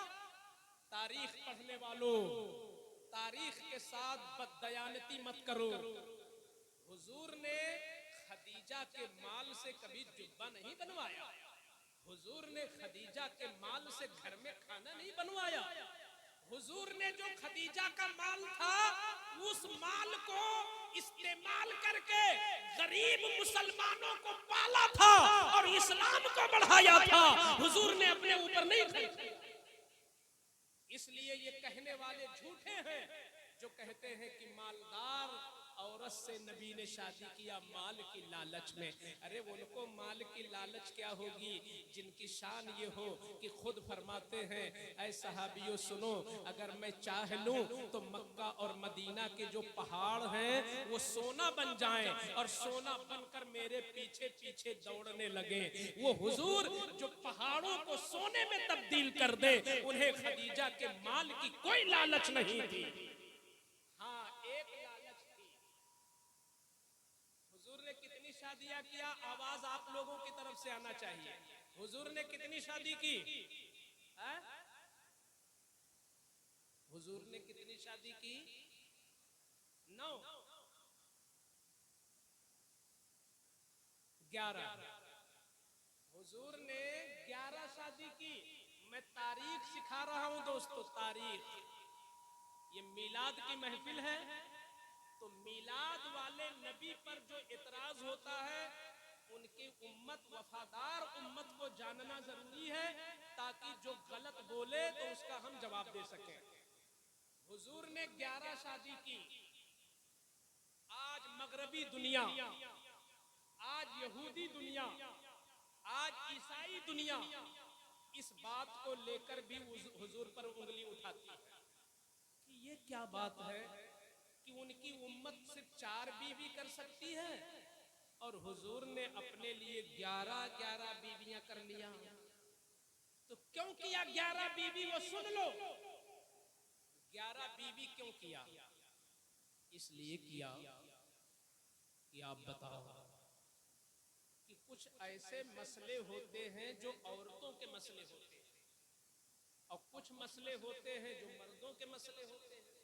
तारीख पढ़ने वालों, तारीख के साथ बददयानती मत करो। हुजूर ने खदीजा के माल से कभी जुब्बा नहीं बनवाया, हुजूर ने खदीजा के माल से घर में खाना नहीं बनवाया। हुजूर ने जो खदीजा का माल था, उस माल को इस्तेमाल करके गरीब मुसलमानों को पाला था और इस्लाम को बढ़ाया था। हुजूर ने अपने ऊपर नहीं खर्चा। इसलिए ये कहने वाले झूठे हैं जो कहते हैं कि मालदार औरत से नबी ने शादी किया माल की लालच में। अरे उनको माल की लालच क्या होगी जिनकी शान ये हो कि खुद फरमाते हैं, ऐ सहाबियों सुनो, अगर मैं चाह लूं तो मक्का और मदीना के जो पहाड़ हैं वो सोना बन जाएं और सोना बनकर मेरे पीछे पीछे दौड़ने लगे। वो हुजूर जो पहाड़ों को सोने में तब्दील कर दे, उन्हें खदीजा के माल की कोई लालच नहीं थी। हाँ, एक लालच थी। हुजूर ने कितनी शादियां किया? आवाज आप लोगों की तरफ से आना चाहिए। हुजूर ने कितनी शादी की? हुजूर ने कितनी शादी की? 9, 11। हुजूर ने 11 शादी की। मैं तारीख सिखा रहा हूं दोस्तों, तारीख। ये मीलाद की महफिल है, तो मीलाद वाले नबी पर जो इतराज होता है, उनकी उम्मत, वफादार उम्मत को जानना जरूरी है ताकि जो गलत बोले तो उसका हम जवाब दे सकें। हुजूर ने 11 शादी की। आज मगरबी दुनिया, आज यहूदी दुनिया, आज ईसाई दुनिया इस बात को लेकर भी हुजूर पर उंगली उठाती है कि ये क्या बात है कि उनकी उम्मत सिर्फ 4 बीवी कर सकती है और हुजूर ने अपने लिए 11 बीवियां कर लिया। तो क्यों किया 11 बीवी? वो सुन लो, 11 बीवी क्यों किया? इसलिए किया कि आप बताओ कि कुछ ऐसे मसले होते हैं जो औरतों के मसले होते हैं और कुछ मसले होते हैं जो मर्दों के मसले होते हैं।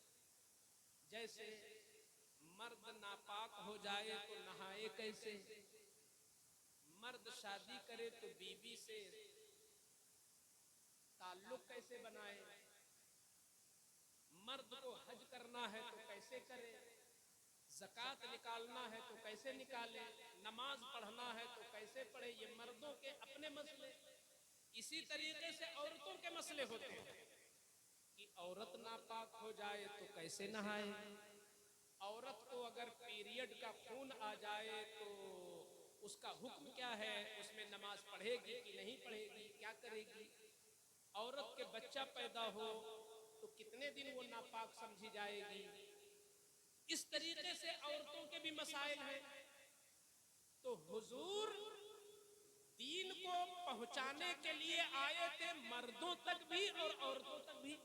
जैसे मर्द नापाक हो जाए तो नहाए कैसे, मर्द शादी करे तो बीवी से ताल्लुक कैसे बनाए, मर्द को हज करना है तो कैसे करे, ज़कात निकालना है तो कैसे निकाले, नमाज पढ़ना है तो कैसे पढ़े। ये मर्दों के अपने मसले। इसी तरीके से औरतों के मसले होते हैं कि औरत नापाक हो जाए तो कैसे नहाए, औरत को अगर पीरियड का खून आ जाए तो उसका हुक्म क्या है, उसमें नमाज पढ़ेगी कि नहीं पढ़ेगी, क्या करेगी। औरत के बच्चा पैदा हो तो कितने दिन वो नापाक समझी जाएगी। इस तरीके से औरतों के भी मसाइल हैं। तो हुजूर दीन को पहुंचाने के लिए आए थे मर्दों तक भी और औरतों तक भी।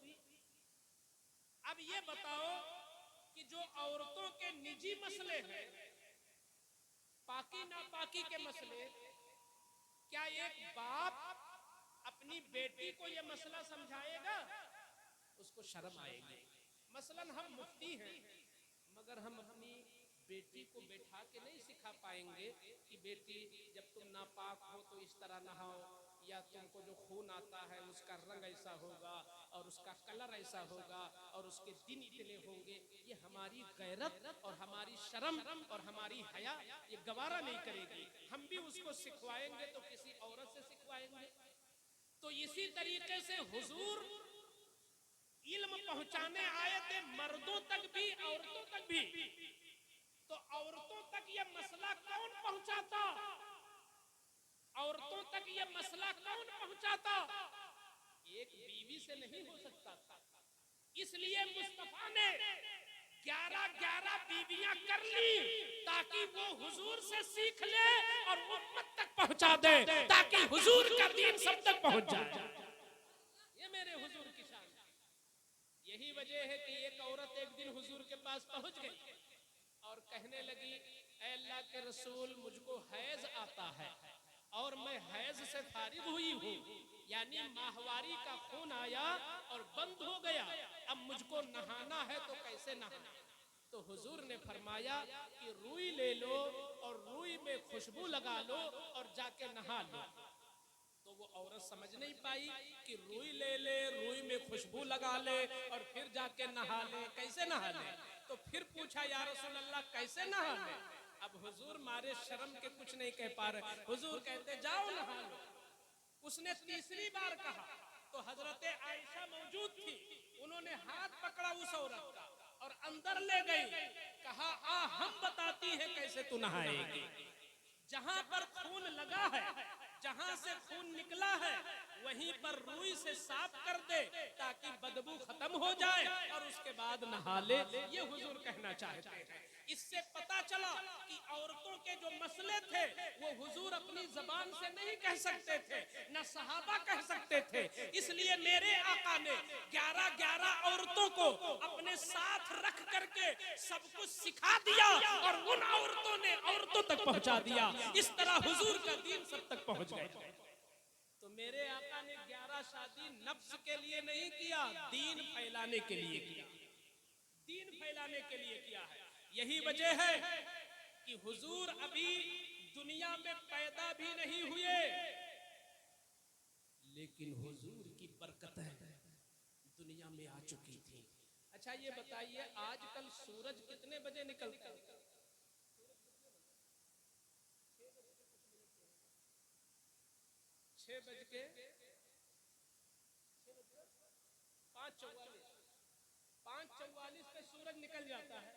अब ये बताओ कि जो औरतों के निजी मसले हैं, पाकी नापाकी के मसले, क्या एक बाप अपनी बेटी को यह मसला समझाएगा? उसको शर्म आएगी। मसलन हम मुफ्ती हैं, मगर हम अपनी बेटी को बैठा के नहीं सिखा पाएंगे कि बेटी जब तुम नापाक हो तो इस तरह नहाओ, या तुमको जो खून आता है उसका रंग ऐसा होगा और उसका कलर ऐसा होगा और उसके दिन इतने होंगे। ये हमारी गैरत और हमारी शर्म और हमारी हया ये गवारा नहीं करेगी। हम भी उसको सिखवाएंगे तो किसी औरत से सिखवाएंगे। तो इसी तरीके से हुजूर इल्म पहुंचाने आए थे मर्दों तक भी औरतों तक भी। तो औरतों तक ये मसला कौन पहुंचाता? औरतों तक ये मसला कौन पहुंचाता? एक बीवी से नहीं हो सकता था। इसलिए मुस्तफा ने 11 बीवियां कर ली ताकि वो हुजूर से सीख ले और उम्मत तक पहुंचा दे, ताकि हुजूर का दीन सब तक पहुंच जाए। ये मेरे हुजूर की शान है। यही वजह है कि एक औरत एक दिन हुजूर के पास पहुंच गई और कहने लगी, ऐ अल्लाह के रसूल, मुझको हैज आता है और मैं हैज से फारिग हुई हूँ, यानी माहवारी का खून आया और बंद हो गया, अब मुझको नहाना है तो कैसे नहाना? तो हुजूर ने फरमाया कि रुई ले लो और रुई में खुशबू लगा लो और जाके नहा लो। तो वो औरत समझ नहीं पाई कि रुई ले ले, रुई में खुशबू लगा ले और फिर जाके नहा ले, कैसे नहा ले? तो फिर पूछा, या रसूल अल्लाह कैसे नहा ले? अब हुजूर मारे शर्म के कुछ नहीं कह पा रहे। हुजूर कहते जाओ नहा लो। उसने तीसरी बार कहा तो हजरत आयशा मौजूद थी, उन्होंने हाथ पकड़ा उस औरत का और अंदर ले गई, कहा आ हम बताती हैं कैसे तू नहाएगी। जहां पर खून लगा है, जहां से खून निकला है, वहीं पर रुई से साफ कर दे ताकि बदबू खत्म हो जाए और उसके बाद नहा ले। ये हुजूर कहना चाहते हैं। इससे पता चला कि औरतों के जो मसले थे वो हुजूर अपनी जबान से नहीं कह सकते थे, न सहाबा कह सकते थे। इसलिए मेरे आका ने 11 औरतों को अपने साथ रख करके सब कुछ सिखा दिया और उन औरतों ने औरतों तक पहुंचा दिया। इस तरह हुजूर का दीन सब तक पहुंच गया। तो मेरे आका ने 11 शादी नफ्स के लिए नहीं किया, दीन फैलाने के लिए किया। दीन फैलाने के लिए किया है। यही वजह है कि हुजूर अभी दुनिया में पैदा भी नहीं हुए, लेकिन हुजूर की बरकतें दुनिया में आ चुकी थी। अच्छा ये बताइए, आजकल सूरज कितने बजे निकलता है? 5:44 पे सूरज निकल जाता है,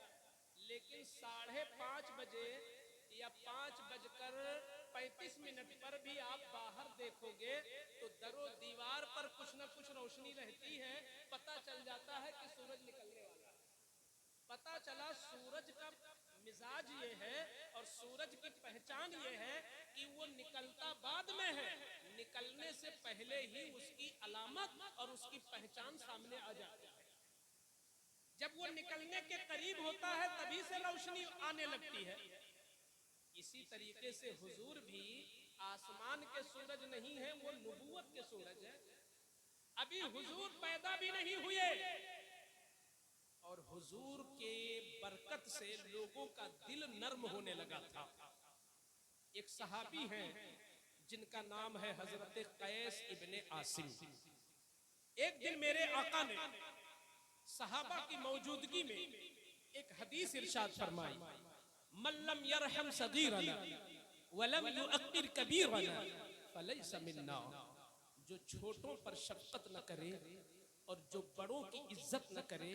लेकिन 5:30 बजे या 5:35 पर भी आप बाहर देखोगे तो दरो दीवार पर कुछ न कुछ रोशनी रहती है। पता चल जाता है कि सूरज निकलने वाला है। पता चला सूरज का मिजाज ये है और सूरज की पहचान ये है कि वो निकलता बाद में है, निकलने से पहले ही उसकी अलामत और उसकी पहचान सामने आ जाती है। जब वो निकलने के करीब होता है तभी से रोशनी आने लगती है। इसी तरीके से हुजूर भी आसमान के सूरज नहीं है, वो नबूवत के सूरज है। अभी हुजूर पैदा भी नहीं हुए और हुजूर के बरकत से लोगों का दिल नर्म होने लगा था। एक सहाबी हैं जिनका नाम है हजरत कैस इब्ने आसिम। एक दिन मेरे आका ने सहाबा की मौजूदगी में एक हदीस इरशाद फरमाई, मल्लम यरहम सगीरना वलम युअक्किर कबीरना फलैसा मिन्ना। जो छोटों पर शफकत न करे और जो बड़ों की इज्जत न करे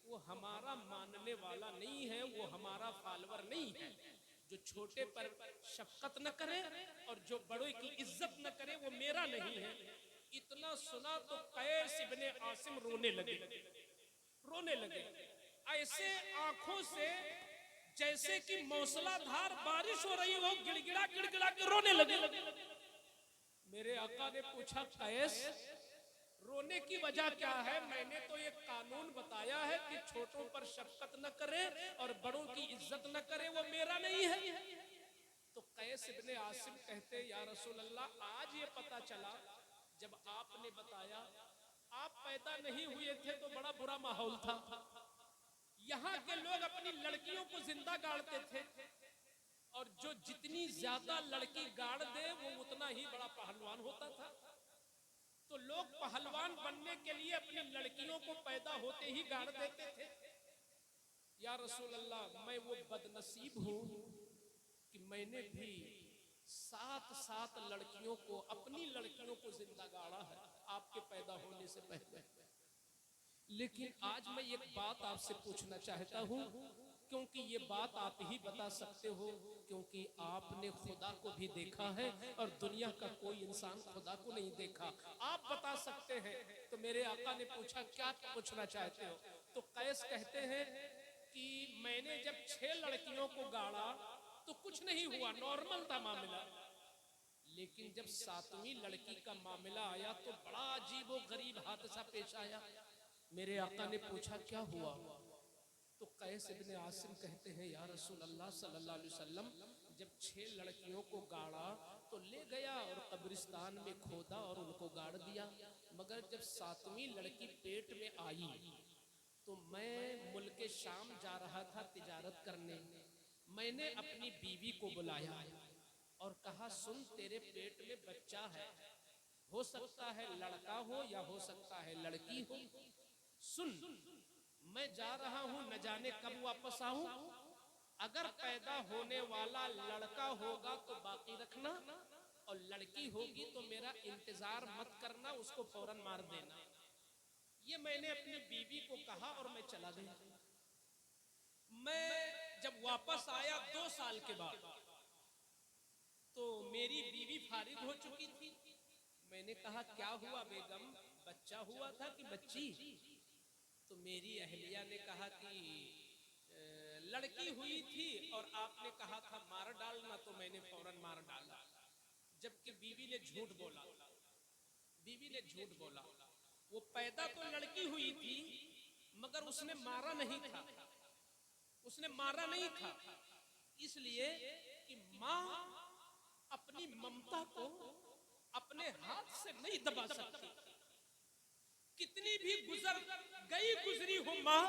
वो हमारा मानने वाला नहीं है, वो हमारा फॉलोअर नहीं है। जो छोटे पर शफकत न करे और जो बड़ों की इज्जत न करे वो मेरा नहीं है। इतना सुना तो कैस इब्ने आसिम रोने लगे। ऐसे आंखों से जैसे कि मूसलाधार बारिश हो रही हो, गिड़गिड़ा गिड़गिड़ा के रोने लगे। मेरे आका ने पूछा कैस रोने की वजह क्या है? मैंने तो ये कानून बताया है कि छोटों पर शफकत न करे और बड़ों की इज्जत न करे, वो मेरा नहीं है। तो कैस इब्ने आसिम कहते या रसूल अल्लाह आज ये पता चला जब आपने बताया, आप पैदा नहीं हुए थे तो बड़ा बुरा माहौल था। यहाँ के लोग अपनी लड़कियों को जिंदा गाड़ते थे और जो जितनी ज्यादा लड़की गाड़ दे वो उतना ही बड़ा पहलवान होता था। तो लोग पहलवान बनने के लिए अपनी लड़कियों को पैदा होते ही गाड़ देते थे। या रसूल अल्लाह मैं वो बदनसीब हूं कि मैंने भी 7 लड़कियों को, अपनी लड़कियों को जिंदा गाड़ा है आपके पैदा होने से पहले। लेकिन आज मैं एक बात आपसे पूछना चाहता हूं, क्योंकि ये बात आप ही बता सकते हो, क्योंकि आपने खुदा को भी देखा है और दुनिया का कोई इंसान खुदा को नहीं देखा। आप बता सकते हैं। तो मेरे आका ने पूछा क्या पूछना चाहते हो? तो कैस कहते हैं कि मैंने जब 6 लड़कियों को गाड़ा तो कुछ नहीं हुआ, नॉर्मल था मामला। लेकिन जब 7वीं लड़की का मामला आया तो बड़ा अजीब व गरीब हादसा पेश आया। मेरे आका ने पूछा क्या हुआ? तो कैस इब्ने आसिम कहते हैं या रसूल अल्लाह सल्लल्लाहु अलैहि वसल्लम जब 6 लड़कियों को गाड़ा तो ले गया और कब्रिस्तान में खोदा और उनको गाड़ दिया। मगर जब 7वीं लड़की पेट में आई तो मैं मुल्क शाम जा रहा था तिजारत करने। मैंने अपनी बीवी को बुलाया और कहा सुन तेरे पेट में बच्चा है, हो सकता है लड़का हो या हो सकता है लड़की हो। सुन मैं जा रहा हूं, न जाने कब वापस आऊं। अगर पैदा होने वाला लड़का होगा तो बाकी रखना और लड़की होगी तो मेरा इंतजार मत करना, उसको फौरन मार देना। ये मैंने अपनी बीवी को कहा और मैं चला गया। मैं जब वापस आया 2 साल के बाद तो मेरी बीवी फारिग हो चुकी थी। मैंने कहा क्या हुआ बेगम, बच्चा हुआ था कि बच्ची? तो मेरी अहलिया ने कहा कि लड़की हुई थी और आपने कहा था मार डालना, तो मैंने फौरन मार डाला। जबकि बीवी ने झूठ बोला, बीवी ने झूठ बोला। वो पैदा तो लड़की हुई थी मगर उसने मारा नहीं था, उसने मारा नहीं था, इसलिए कि माँ अपनी ममता को अपने हाथ से नहीं दबा सकती। कितनी भी गुजरी हो माँ,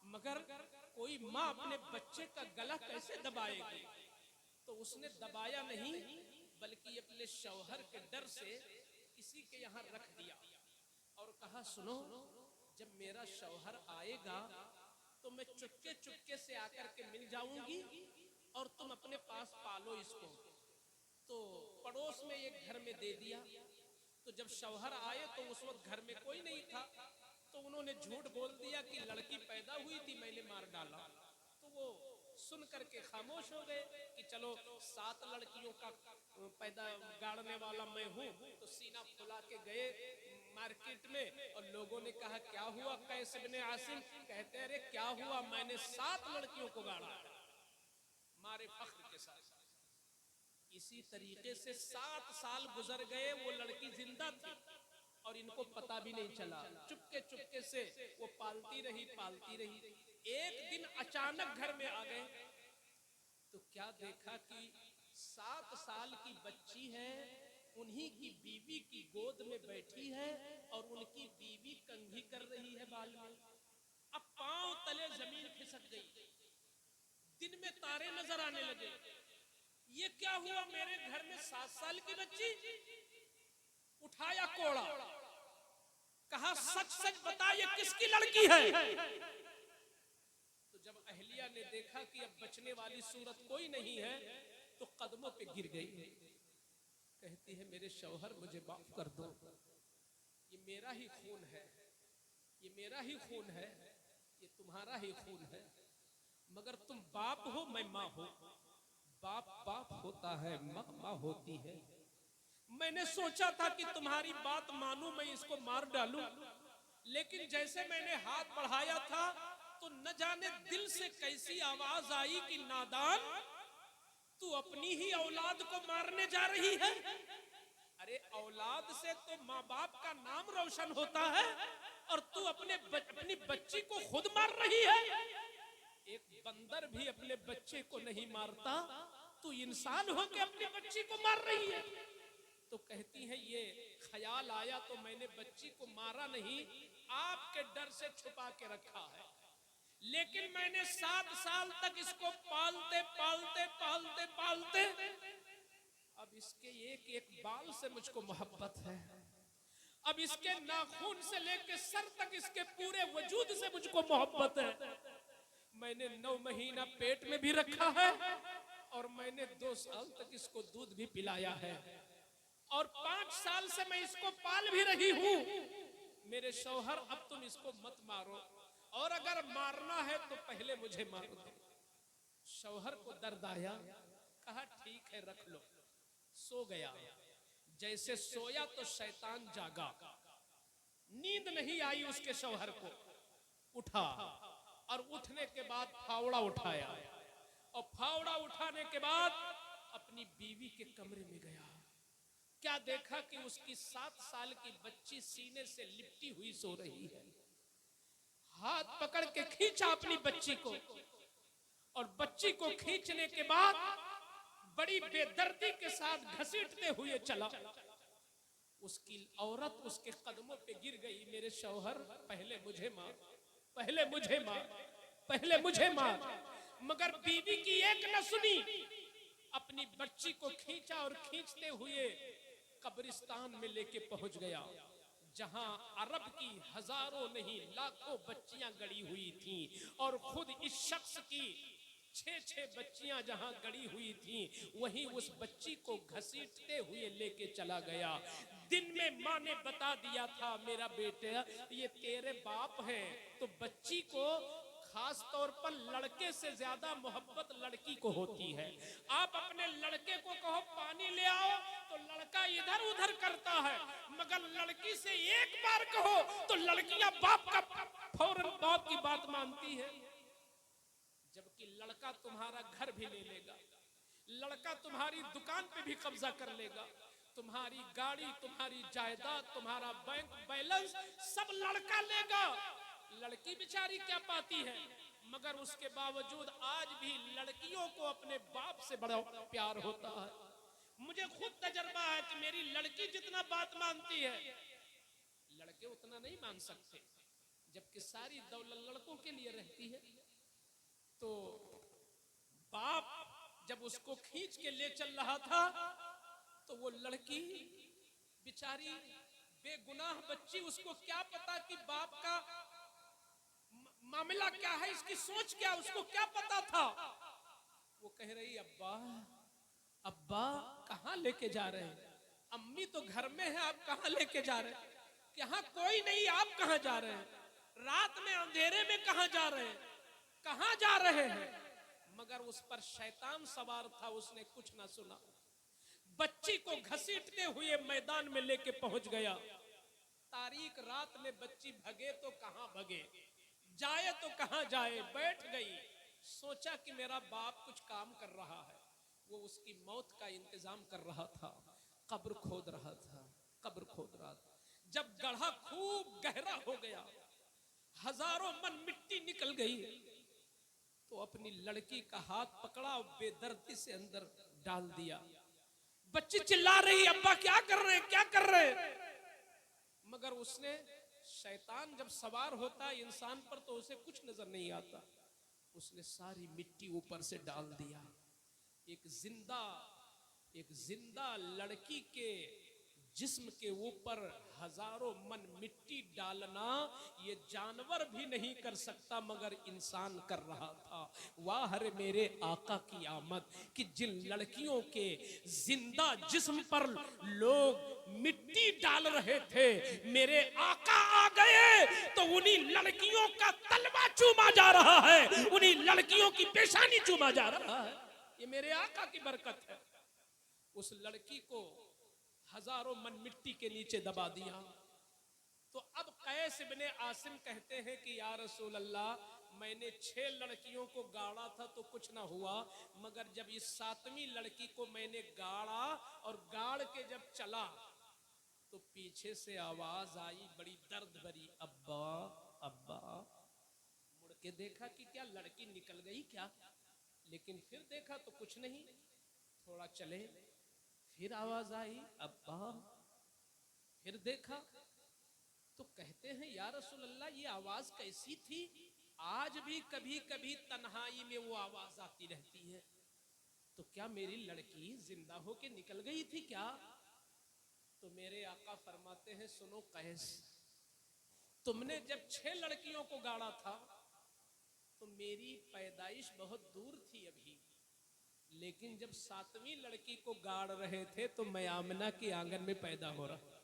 मगर कोई माँ अपने बच्चे का गला कैसे दबाएगी? तो उसने दबाया नहीं बल्कि अपने शौहर के डर से किसी के यहाँ रख दिया और कहा सुनो जब मेरा शौहर आएगा तो मैं चुपके चुपके से आकर के मिल जाऊंगी और तुम अपने पास पालो इसको। तो पड़ोस में एक घर में दे दिया। तो जब शौहर आए तो उस वक्त घर में कोई नहीं था, तो उन्होंने झूठ बोल दिया कि लड़की पैदा हुई थी मैंने मार डाला। तो वो सुन करके खामोश हो गए कि चलो 7 लड़कियों का पैदा गाड़ने वाला मैं हूँ। तो सीना फुला के गए मार्केट में और लोगों ने कहा क्या हुआ कैस इब्ने आसिम? कहते अरे क्या हुआ, मैंने 7 लड़कियों को गाड़ा मारे फख्र के साथ। इसी तरीके से 7 साल गुजर गए, वो लड़की जिंदा थी और इनको पता भी नहीं चला। चुपके चुपके से वो पालती रही। एक दिन अचानक घर में आ गए तो क्या देखा कि 7 साल की बच्ची है, उन्हीं की बीवी की गोद में बैठी है और उनकी बीवी कंघी कर रही है बाल में। अब पांव तले जमीन खिसक गई, दिन में तारे नजर आने लगे। ये क्या हुआ, मेरे घर में 7 साल की बच्ची? उठाया कोड़ा, कहा सच सच बता ये किसकी लड़की है? तो जब अहलिया ने देखा कि अब बचने वाली सूरत कोई नहीं है तो कदमों पे गिर गई। कहती है मेरे शौहर मुझे माफ कर दो, ये मेरा ही खून है, ये मेरा ही खून है, ये तुम्हारा ही खून है, मगर तुम बाप हो मैं माँ हूं। बाप बाप होता है, माँ माँ होती है। मैंने सोचा था कि तुम्हारी बात मानूं, मैं इसको मार डालूं, लेकिन जैसे मैंने हाथ बढ़ाया था तो न जाने दिल से कैसी आवाज आई कि नादान तू अपनी ही औलाद को मारने जा रही है। अरे औलाद से तो माँ बाप का नाम रोशन होता है और तू अपनी बच्ची को खुद मार रही है। एक बंदर भी अपने बच्चे को नहीं मारता, तू इंसान हो के अपनी बच्ची को मार रही है। तो कहती है ये ख्याल आया तो मैंने बच्ची को मारा नहीं, आपके डर से छुपा के रखा है। लेकिन मैंने 7 साल तक इसको पालते पालते पालते पालते अब इसके एक एक बाल से मुझको मोहब्बत है। अब इसके नाखून से लेके सर तक इसके पूरे वजूद से मुझको मोहब्बत है। मैंने 9 महीना पेट में भी रखा है और मैंने 2 साल तक इसको दूध भी पिलाया है और 5 साल से मैं इसको पाल भी रही हूँ। मेरे शौहर अब तुम इसको मत मारो और अगर मारना है तो पहले मुझे मारो दो। शौहर को दर्द आया, कहा ठीक है रख लो। सो गया। जैसे सोया तो शैतान जागा, नींद नहीं आई उसके शौहर को। उठा और उठने के बाद फावड़ा उठाया और फावड़ा उठाने के बाद अपनी बीवी के कमरे में गया। क्या देखा कि उसकी 7 साल की बच्ची सीने से लिपटी हुई सो रही है। हाथ पकड़ के खींचा अपनी बच्ची को और बच्ची को खींचने के बाद बड़ी बेदर्दी के साथ घसीटते हुए चला। उसकी औरत उसके कदमों पे गिर गई। मेरे शौहर पहले मुझे मार, पहले मुझे मार, पहले मुझे मार। मगर बीवी की एक न सुनी, अपनी बच्ची को खींचा और खींचते हुए कब्रिस्तान में लेके पहुंच गया, जहां अरब की हजारों नहीं लाखों बच्चियां गड़ी हुई थीं और खुद इस शख्स की 6 बच्चियां जहां गड़ी हुई थीं, वहीं उस बच्ची को घसीटते हुए लेके चला गया। दिन में माँ ने बता दिया था मेरा बेटा ये तेरे बाप हैं। तो बच्ची को खास तौर पर लड़के से ज्यादा मोहब्बत लड़की को होती है। आप अपने लड़के को कहो पानी ले आओ तो लड़का इधर उधर करता है, मगर लड़की से एक बार कहो तो लड़कियां बाप का फौरन बाप की बात मानती है। जबकि लड़का तुम्हारा घर भी ले लेगा, लड़का तुम्हारी दुकान पे भी कब्जा कर लेगा, तुम्हारी गाड़ी, तुम्हारी जायदाद, तुम्हारा बैंक बैलेंस सब लड़का लेगा। लड़की बेचारी क्या पाती है, मगर उसके बावजूद आज भी लड़कियों को अपने बाप से बड़ा प्यार होता है। मुझे खुद तजर्बा है कि मेरी लड़की जितना बात मानती है लड़के उतना नहीं मान सकते। जबकि सारी दौलत लड़कों के लिए रहती है। तो बाप जब उसको खींच के ले चल रहा था तो वो लड़की बेचारी बेगुनाह बच्ची, उसको क्या पता कि बाप का मामला क्या है, इसकी सोच क्या, उसको क्या पता था। वो कह रही अब्बा अब्बा कहाँ लेके जा रहे हैं? अम्मी तो घर में है, आप कहाँ लेके जा रहे हैं? यहाँ कोई नहीं, आप कहाँ जा रहे हैं? रात में अंधेरे में कहाँ जा रहे हैं? कहाँ जा रहे हैं? मगर उस पर शैतान सवार था, उसने कुछ ना सुना। बच्ची को घसीटते हुए मैदान में लेके पहुंच गया। तारीख रात में बच्ची भगे तो कहां भगे, जाए तो कहां जाए। बैठ गई, सोचा कि मेरा बाप कुछ काम कर रहा है। वो उसकी मौत का इंतजाम कर रहा था, कब्र खोद रहा था, कब्र खोद रहा था। जब गड्ढा खूब गहरा हो गया, हजारों मन मिट्टी निकल गई, तो अपनी लड़की का हाथ पकड़ा और बेदर्दी से अंदर डाल दिया। बच्ची चिल्ला रही अब्बा क्या कर रहे हैं, क्या कर रहे हैं? मगर उसने, शैतान जब सवार होता है इंसान पर तो उसे कुछ नजर नहीं आता, उसने सारी मिट्टी ऊपर से डाल दिया। एक जिंदा लड़की के जिस्म के ऊपर हजारों मन मिट्टी डालना ये जानवर भी नहीं कर सकता, मगर इंसान कर रहा था। वाह रे मेरे आका की आमद कि जिन लड़कियों के जिंदा जिस्म पर लोग मिट्टी डाल रहे थे, मेरे आका आ गए तो उन्हीं लड़कियों का तलवा चूमा जा रहा है, उन्हीं लड़कियों की पेशानी चूमा जा रहा है। ये मेरे आका की बरकत है। उस लड़की को हजारों मन मिट्टी के नीचे दबा दिया। तो अब कैस इब्ने आसिम कहते हैं कि या रसूल अल्लाह, मैंने 6 लड़कियों को गाड़ा था तो कुछ ना हुआ, मगर जब इस 7वीं लड़की को मैंने गाड़ा और गाड़ के जब चला तो पीछे से आवाज आई बड़ी दर्द भरी, अब्बा अब्बा। मुड़ के देखा कि क्या लड़की निकल गई क्या, लेकिन फिर देखा तो कुछ नहीं। थोड़ा चले, फिर आवाज आई अब्बा। फिर देखा तो कहते हैं या रसूल अल्लाह ये आवाज कैसी थी? आज भी कभी कभी तन्हाई में वो आवाज आती रहती है। तो क्या मेरी लड़की जिंदा होके निकल गई थी क्या? तो मेरे आका फरमाते हैं सुनो कैस, तुमने जब 6 लड़कियों को गाड़ा था तो मेरी पैदाइश बहुत दूर थी अभी, लेकिन जब 7वीं लड़की को गाड़ रहे थे तो मैं आमना के आंगन में पैदा हो रहा।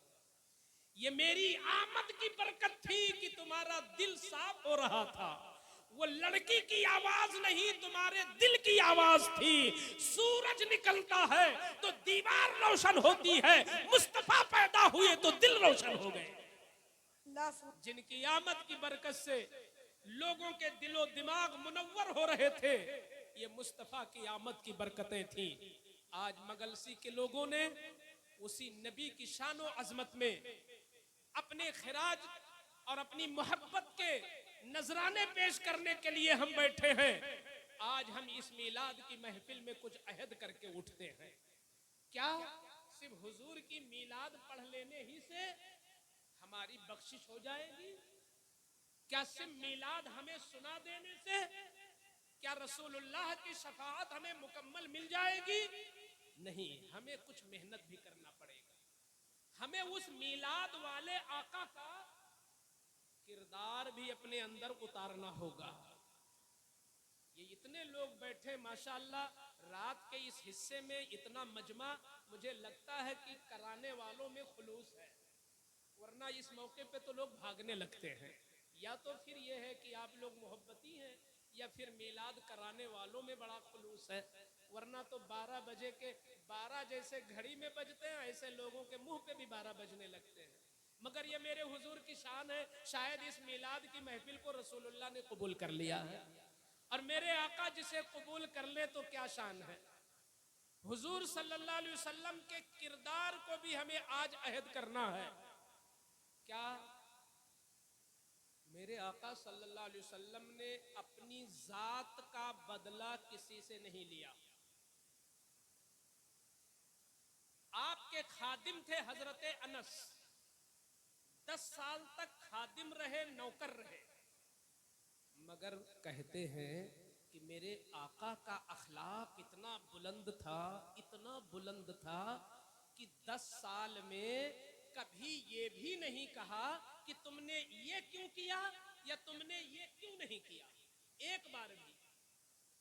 ये मेरी आमद की बरकत थी कि तुम्हारा दिल साफ हो रहा था। वो लड़की की आवाज नहीं, तुम्हारे दिल की आवाज थी। सूरज निकलता है तो दीवार रोशन होती है, मुस्तफा पैदा हुए तो दिल रोशन हो गए। जिनकी आमद की बरकत से लोगों के दिलो दिमाग मुनव्वर हो रहे थे, ये मुस्तफा की आमद की बरकतें थी। आज मगलसी के लोगों ने उसी नबी की शानो अजमत में अपने खिराज और अपनी मोहब्बत के नजराने पेश करने के लिए हम बैठे हैं। आज हम इस मिलाद की महफिल में कुछ अहद करके उठते हैं। क्या सिर्फ हुजूर की मिलाद पढ़ लेने ही से हमारी बख्शिश हो जाएगी? क्या सिर्फ मिलाद हमें सुना देने से क्या रसूलुल्लाह की शफाअत हमें मुकम्मल मिल जाएगी? नहीं, हमें कुछ मेहनत भी करना पड़ेगा। हमें उस मिलाद वाले आका का किरदार भी अपने अंदर उतारना होगा। ये इतने लोग बैठे माशाअल्लाह, रात के इस हिस्से में इतना मजमा, मुझे लगता है कि कराने वालों में खुलूस है, वरना इस मौके पे तो लोग भागने लगते हैं। या तो फिर ये है कि आप लोग मोहब्बती हैं, या फिर मिलाद कराने वालों में बड़ा खुलूस है, वरना तो 12 बजे के 12 जैसे घड़ी में बजते हैं, ऐसे लोगों के मुंह पे भी 12 बजने लगते हैं। मगर ये मेरे हुजूर की शान है, शायद इस मिलाद की महफिल को रसूलुल्लाह ने कबूल कर लिया है, और मेरे आका जिसे कबूल कर ले तो क्या शान है। हुजूर सल्लल्लाहु अलैहि वसल्लम के किरदार को भी हमें आज अहद करना है। क्या मेरे आका सल्लल्लाहु अलैहि वसल्लम ने अपनी जात का बदला किसी से नहीं लिया। आपके खादिम थे हजरत अनस, 10 साल तक खादिम रहे, नौकर रहे, मगर कहते हैं कि मेरे आका का अखलाक इतना बुलंद था, इतना बुलंद था कि 10 साल में कभी ये भी नहीं कहा कि तुमने ये क्यों किया या तुमने ये क्यों नहीं किया। एक बार भी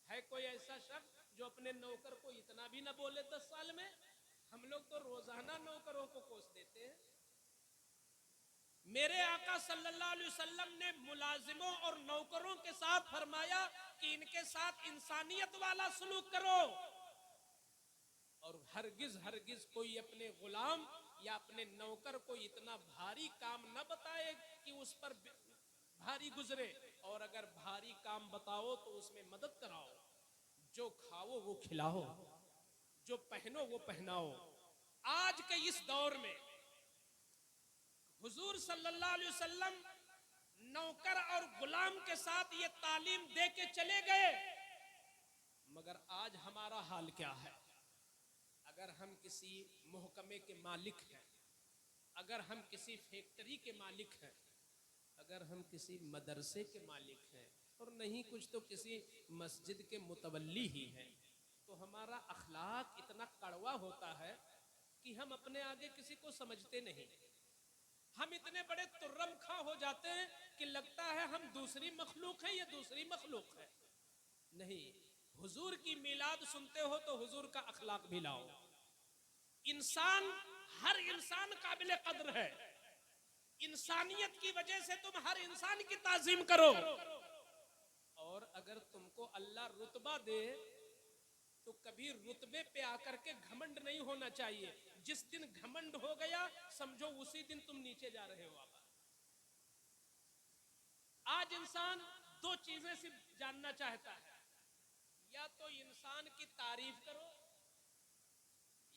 है कोई ऐसा शख्स जो अपने नौकर को इतना भी न बोले 10 साल में? हम लोग तो रोजाना नौकरों को कोस देते हैं। मेरे आका सल्लल्लाहु अलैहि वसल्लम ने मुलाजिमों और नौकरों के साथ फरमाया कि इनके साथ इंसानियत वाला सलूक करो, और हरगिज हरगिज कोई अपने गुलाम या अपने नौकर को इतना भारी काम न बताए कि उस पर भारी गुजरे, और अगर भारी काम बताओ तो उसमें मदद कराओ। जो खाओ वो खिलाओ, जो पहनो वो पहनाओ। आज के इस दौर में हुजूर सल्लल्लाहु अलैहि वसल्लम नौकर और गुलाम के साथ ये तालीम दे के चले गए, मगर आज हमारा हाल क्या है? अगर हम किसी महकमे के मालिक हैं, अगर हम किसी फैक्ट्री के मालिक हैं, अगर हम किसी मदरसे के मालिक हैं, और नहीं कुछ तो किसी मस्जिद के मुतवल्ली ही हैं, तो हमारा अखलाक इतना कड़वा होता है कि हम अपने आगे किसी को समझते नहीं। हम इतने बड़े तुर्रम खा हो जाते हैं कि लगता है हम दूसरी मखलूक है या दूसरी मखलूक है। नहीं, हुजूर की मिलाद सुनते हो तो हुजूर का अखलाक भी लाओ। इंसान, हर इंसान काबिल कद्र है। इंसानियत की वजह से तुम हर इंसान की ताजीम करो, और अगर तुमको अल्लाह रुतबा दे तो कभी रुतबे पे आकर के घमंड नहीं होना चाहिए। जिस दिन घमंड हो गया समझो उसी दिन तुम नीचे जा रहे हो। आज इंसान 2 चीजें सिर्फ जानना चाहता है, या तो इंसान की तारीफ करो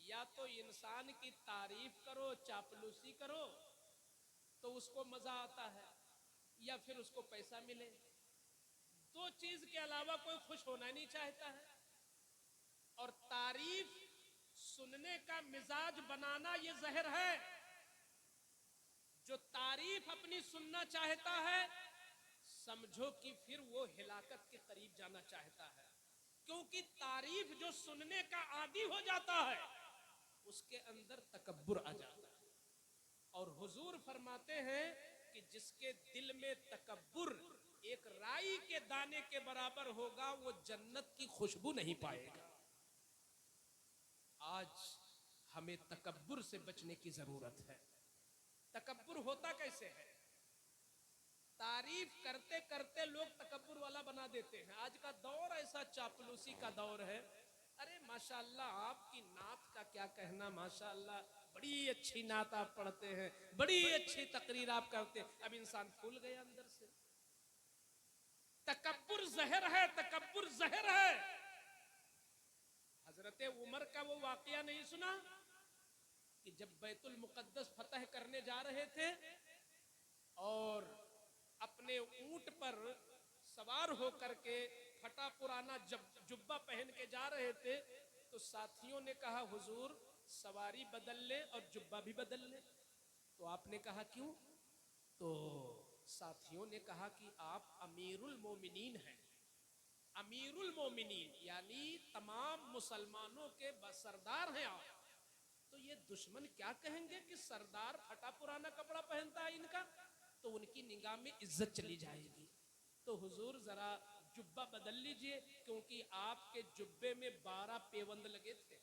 या तो इंसान की तारीफ करो, चापलूसी करो, तो उसको मजा आता है, या फिर उसको पैसा मिले। दो चीज के अलावा कोई खुश होना नहीं चाहता है। और तारीफ सुनने का मिजाज बनाना ये जहर है। जो तारीफ अपनी सुनना चाहता है, समझो कि फिर वो हिलाकत के करीब जाना चाहता है, क्योंकि तारीफ जो सुनने का आदी हो जाता है, उसके अंदर तकब्बुर आ जाता है। और हुजूर फरमाते हैं कि जिसके दिल में तकब्बुर एक राई के दाने के बराबर होगा, वो जन्नत की खुशबू नहीं पाएगा। आज हमें तकब्बुर से बचने की जरूरत है। तकब्बुर होता कैसे है? तारीफ करते करते लोग तकब्बुर वाला बना देते हैं। आज का दौर ऐसा चापलूसी का दौर है। अरे माशाअल्लाह, आपकी नात का क्या कहना, माशाअल्लाह, बड़ी अच्छी नात आप पढ़ते हैं, बड़ी अच्छी तकरीर आप करते हैं। अब इंसान फूल गया अंदर से। तकब्बुर जहर है, तकब्बुर जहर है। हजरत उमर का वो वाकया नहीं सुना कि जब बैतुल मुकद्दस फतह करने जा रहे थे और अपने ऊंट पर सवार होकर के फटा पुराना जुब्बा पहन के जा रहे थे, तो साथियों ने कहा हुजूर सवारी बदल ले और जुब्बा भी बदल ले। तो आपने कहा क्यों? तो साथियों ने कहा कि आप अमीरुल मोमिनीन हैं। अमीरुल मोमिनीन यानी तमाम मुसलमानों के सरदार हैं आप। तो ये दुश्मन क्या कहेंगे कि सरदार फटा पुराना कपड़ा पहनता है इनका, तो उनकी निगाह में इज्जत चली जाएगी। तो हुजूर जरा जुब्बा बदल लीजिए, क्योंकि आपके जुब्बे में 12 पेवंद लगे थे।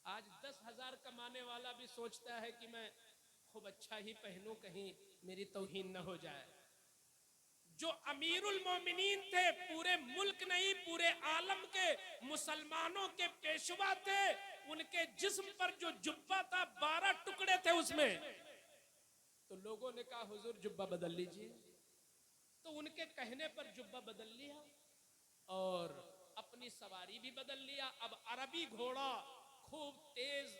आज 10,000 कमाने वाला भी सोचता है कि मैं खूब अच्छा ही पहनूं, कहीं मेरी तौहीन न हो जाए। जो अमीरुल मोमिनीन थे, पूरे मुल्क नहीं पूरे आलम के मुसलमानों के पेशवा थे, उनके जिस्म पर जो जुब्बा था 12 टुकड़े थे उसमें। तो लोगों ने कहा हुजूर जुब्बा बदल लीजिए। तो उनके कहने पर जुब्बा बदल लिया और अपनी सवारी भी बदल लिया। अब अरबी घोड़ा, खूब तेज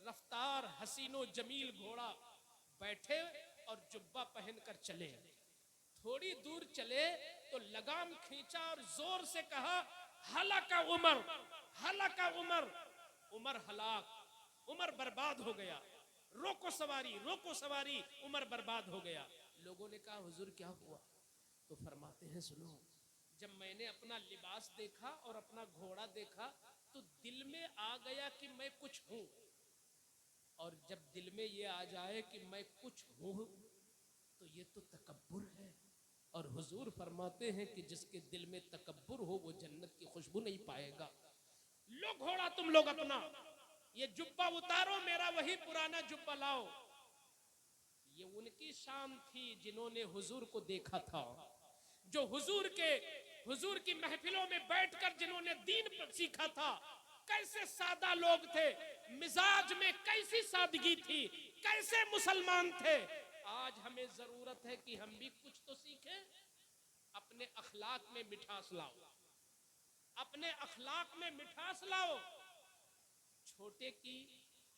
रफ्तार हसीनो जमील घोड़ा, बैठे और जुब्बा पहनकर चले। थोड़ी दूर चले तो लगाम खींचा और जोर से कहा हलाका उमर, हलाका उमर, उमर हलाक, उमर बर्बाद हो गया, रोको सवारी, रोको सवारी, उमर बर्बाद हो गया। लोगों ने कहा हुजूर क्या हुआ? तो फरमाते हैं सुनो, जब मैंने अपना लिबास देखा और अपना घोड़ा देखा तो दिल में आ गया कि मैं कुछ हूं। और जब दिल में ये आ जाए कि मैं कुछ हूं, तो ये तो तकब्बुर है। और हुजूर फरमाते हैं कि जिसके दिल में तकब्बुर हो वो जन्नत की खुशबू नहीं पाएगा। लो घोड़ा तुम लोग अपना, ये जुब्बा उतारो, मेरा वही पुराना जुब्बा लाओ। ये उनकी शान थी जिन्होंने हुजूर को देखा था, जो हुजूर की महफिलों में बैठकर जिन्होंने दीन पर सीखा था। कैसे सादा लोग थे, मिजाज में कैसी सादगी थी, कैसे मुसलमान थे। आज हमें जरूरत है कि हम भी कुछ तो सीखें। अपने अखलाक में मिठास लाओ, अपने अखलाक में मिठास लाओ।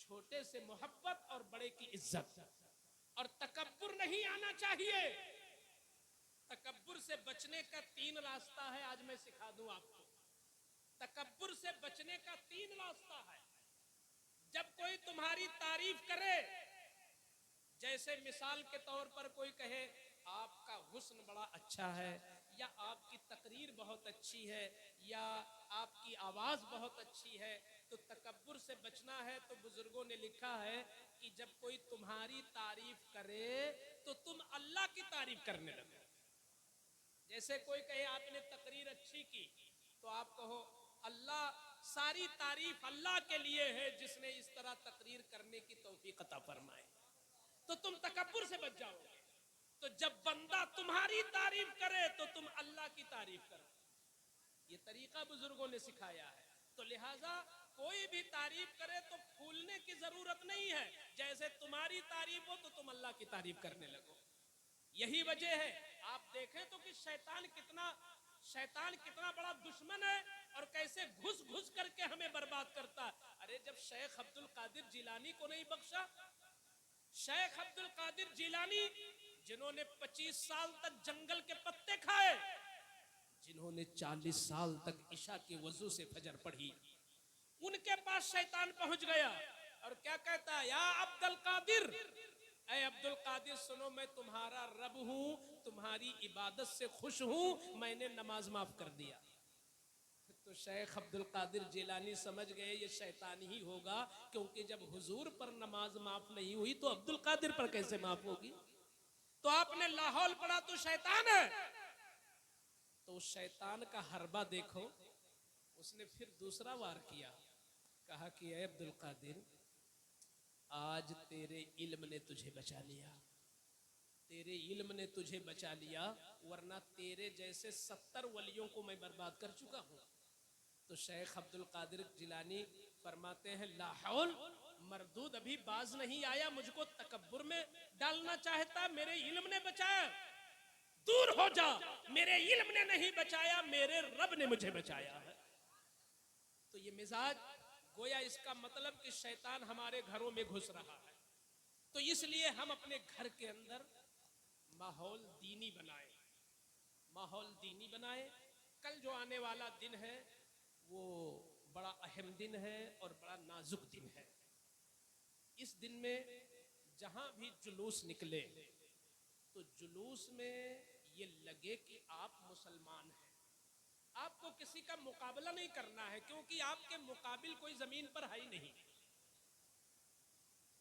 छोटे से मोहब्बत और बड़े की इज्जत, और तकब्बुर नहीं आना चाहिए। तकब्बुर से बचने का 3 रास्ता है, आज मैं सिखा दूं आपको। तकब्बुर से बचने का 3 रास्ता है। जब कोई तुम्हारी तारीफ करे, जैसे मिसाल के तौर पर कोई कहे आपका हुस्न बड़ा अच्छा है, या आपकी तकरीर बहुत अच्छी है, या आपकी आवाज बहुत अच्छी है, तो तकब्बुर से बचना है। तो बुजुर्गों ने लिखा है कि जब कोई तुम्हारी तारीफ करे तो तुम अल्लाह की तारीफ करने लगो। जैसे कोई कहे आपने तकरीर अच्छी की, तो आप कहो अल्लाह, सारी तारीफ अल्लाह के लिए है जिसने इस तरह तकरीर करने की तौफीक अता फरमाए। तो तुम तकब्बुर से बच जाओगे। तो जब बंदा तुम्हारी तारीफ करे तो तुम अल्लाह की तारीफ करो। ये तरीका बुजुर्गों ने सिखाया है। तो लिहाजा कोई भी तारीफ करे तो फूलने की जरूरत नहीं है। जैसे तुम्हारी तारीफ हो तो तुम अल्लाह की तारीफ करने लगो। यही वजह है, आप देखें तो कि शैतान कितना बड़ा दुश्मन है और कैसे घुस घुस करके हमें बर्बाद करता है। अरे जब शेख अब्दुल कादिर जिलानी को नहीं बख्शा, शेख अब्दुल कादिर जिलानी जिन्होंने 25 साल तक जंगल के पत्ते खाए, जिन्होंने 40 साल तक इशा के वजू से फजर पढ़ी, उनके पास शैतान पहुंच गया और क्या कहता है, या अब्दुल कादिर, ऐ अब्दुल कादिर सुनो, मैं तुम्हारा रब हूं, तुम्हारी इबादत से खुश हूं, मैंने नमाज माफ कर दिया। तो शेख अब्दुल कादिर जिलानी समझ गए ये शैतान ही होगा, क्योंकि जब हुजूर पर नमाज माफ नहीं हुई तो अब्दुल कादिर पर कैसे माफ होगी। तो आपने लाहौल पढ़ा तो शैतान है, तो शैतान का हरबा देखो। उसने फिर दूसरा वार किया, कहा कि ऐ अब्दुल कादिर, आज तेरे इल्म ने तुझे बचा लिया, तेरे इल्म ने तुझे बचा लिया, वरना तेरे जैसे 70 वलियों को मैं बर्बाद कर चुका हूं। तो शेख अब्दुल कादिर जिलानी फरमाते हैं, लाहौल मरदूद अभी बाज नहीं आया, मुझको तकब्बुर में डालना चाहता, मेरे इल्म ने बचाया, दूर हो जा, मेरे इल्म ने नहीं बचाया, मेरे रब ने मुझे बचाया है। तो ये मिजाज गोया इसका मतलब कि शैतान हमारे घरों में घुस रहा है। तो इसलिए हम अपने घर के अंदर माहौल दीनी बनाए, माहौल दीनी बनाए। कल जो आने वाला दिन है वो बड़ा अहम दिन है और बड़ा नाजुक दिन है। इस दिन में जहां भी जुलूस निकले तो जुलूस में ये लगे कि आप मुसलमान हैं, आपको किसी का मुकाबला नहीं करना है, क्योंकि आपके मुकाबिल कोई जमीन पर है ही नहीं,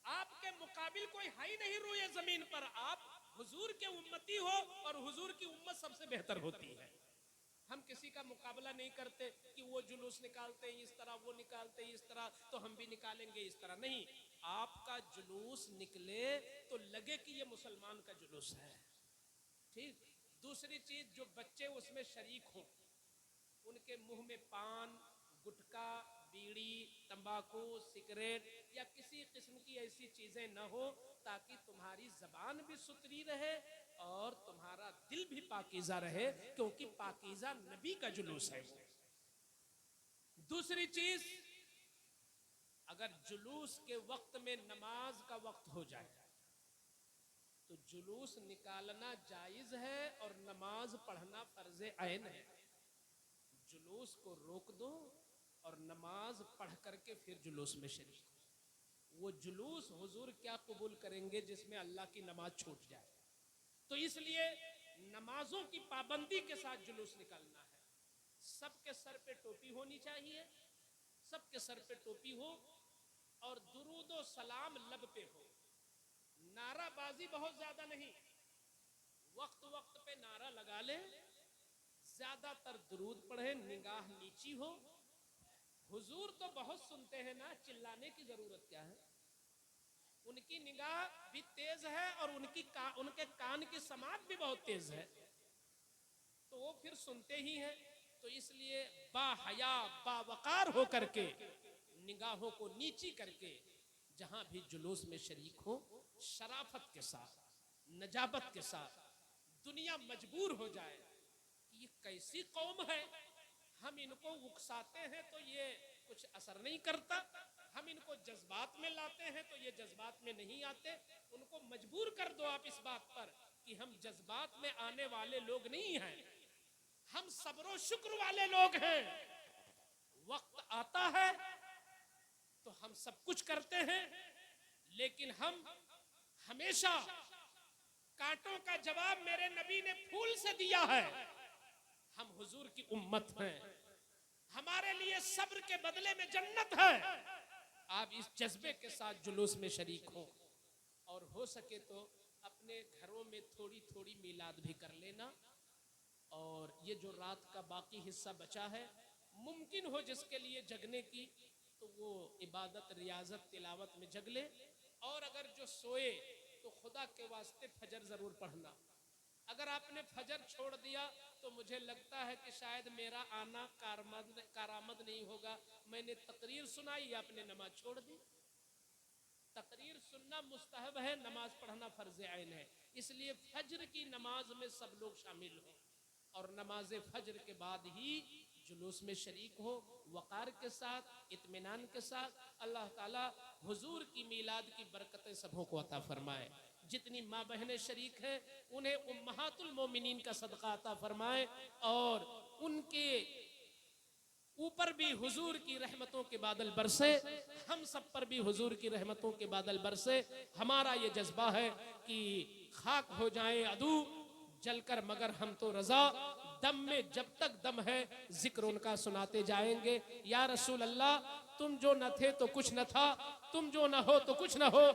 आपके मुकाबिल कोई है ही नहीं रोए जमीन पर। आप हुजूर के उम्मती हो और हुजूर की उम्मत सबसे बेहतर होती है। हम किसी का मुकाबला नहीं करते कि वो जुलूस निकालते हैं इस तरह, वो निकालते हैं इस तरह, तो हम भी निकालेंगे इस तरह। नहीं, आपका जुलूस निकले तो लगे कि ये मुसलमान का जुलूस है। ठीक। दूसरी चीज, जो बच्चे उसमें शरीक हों, उनके मुंह में पान, गुटखा, बीड़ी, तंबाकू, सिगरेट या किसी किस्म की ऐसी चीजें न हो, ताकि तुम्हारी जबान भी सुथरी रहे और तुम्हारा दिल भी पाकीज़ा रहे, क्योंकि पाकीज़ा नबी का जुलूस है वो। दूसरी चीज, अगर जुलूस के वक्त में नमाज का वक्त हो जाए तो जुलूस निकालना जायज है और नमाज पढ़ना फर्ज ऐन है। जुलूस को रोक दो और नमाज पढ़ करके फिर जुलूस में शरीक हो। वो जुलूस हुजूर क्या कबूल करेंगे जिसमें अल्लाह की नमाज छूट जाए। तो इसलिए नमाजों की पाबंदी के साथ जुलूस निकालना है। सबके सर पे टोपी होनी चाहिए, सबके सर पे टोपी हो और दुरूद व सलाम लब पे हो। नाराबाजी बहुत ज्यादा नहीं, वक्त वक्त पे नारा लगा ले, ज्यादातर दुरूद पढ़े, निगाह नीची हो। हुजूर तो बहुत सुनते हैं ना, चिल्लाने की जरूरत क्या है। उनकी निगाह भी तेज है और उनके कान की समात भी बहुत तेज है, तो वो फिर सुनते ही हैं। तो इसलिए बाहया बावकार हो करके, निगाहों को नीची करके जहां भी जुलूस में शरीक हो, शराफत के साथ, नजाबत के साथ, दुनिया मजबूर हो जाए कि ये कैसी कौम है, हम इनको उकसाते हैं तो ये कुछ असर नहीं करता, हम इनको जज्बात में लाते हैं तो ये जज्बात में नहीं आते। उनको मजबूर कर दो आप इस बात पर कि हम जज्बात में आने वाले लोग नहीं हैं, हम सब्र शुक्र वाले लोग हैं। वक्त आता है तो हम सब कुछ करते हैं, लेकिन हम हमेशा कांटों का जवाब मेरे नबी ने फूल से दिया है। हम हुजूर की उम्मत हैं, हमारे लिए सब्र के बदले में जन्नत है। आप इस जज्बे के साथ जुलूस में शरीक हो और हो सके तो अपने घरों में थोड़ी थोड़ी मिलाद भी कर लेना। और ये जो रात का बाकी हिस्सा बचा है, मुमकिन हो जिसके लिए जगने की तो वो इबादत, रियाजत, तिलावत में जग ले। और अगर जो सोए तो खुदा के वास्ते फजर जरूर पढ़ना। अगर आपने फजर छोड़ दिया तो मुझे लगता है कि शायद मेरा आना कारामद नहीं होगा। मैंने तकरीर सुनाई, आपने नमाज छोड़ दी। तकरीर सुनना मुस्तहब है, नमाज पढ़ना फर्ज ऐन है। इसलिए फजर की नमाज में सब लोग शामिल हों और नमाज फजर के बाद ही जुलूस में शरीक हो, वक़ार के साथ, इत्मीनान के साथ। अल्लाह ताला हुजूर की मीलाद की बरकतें सबों को अता फरमाए। जितनी माँ बहनें शरीक हैं उन्हें उम्महातुल मोमिनीन का सदका अता फरमाए और उनके ऊपर भी हुजूर की रहमतों के बादल बरसे, हम सब पर भी हुजूर की रहमतों के बादल बरसे। हमारा ये जज्बा है कि खाक हो जाए अदू जलकर मगर हम तो रजा, दम में जब तक दम है जिक्र उनका सुनाते जाएंगे। या रसूल अल्लाह, तुम जो न थे तो कुछ न था, तुम जो न हो तो कुछ न हो,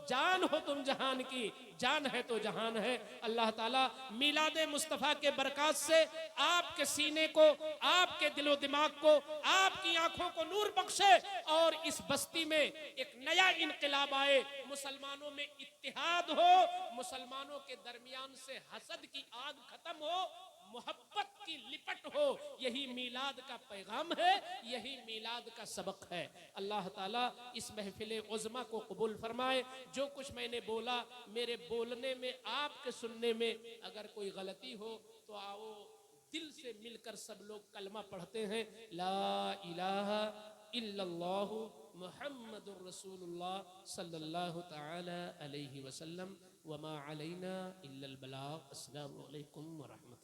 जान हो तुम जहान की, जान है तो जहान है। अल्लाह ताला मिलादे मुस्तफ़ा के बरकत से आपके सीने को, आपके दिलो दिमाग को, आपकी आंखों को नूर बख्शे और इस बस्ती में एक नया इनकलाब आए, मुसलमानों में इत्तिहाद हो, मुसलमानों के दरमियान से हसद की आग खत्म हो, मोहब्बत की लिपट हो। यही मीलाद का पैगाम है, यही मीलाद का सबक है। अल्लाह ताला इस महफिल उज़्मा को कबूल फरमाए। जो कुछ मैंने बोला, मेरे बोलने में, आपके सुनने में अगर कोई गलती हो तो आओ दिल से मिलकर सब लोग कलमा पढ़ते हैं, ला इलाहा इल्लल्लाहु मुहम्मदुर रसूलुल्लाह सल्लल्लाहु तआला अलैहि वसल्लम, वमा अलैना इल्लल बलाग। अस्सलामु अलैकुम व रहमतुल्लाह।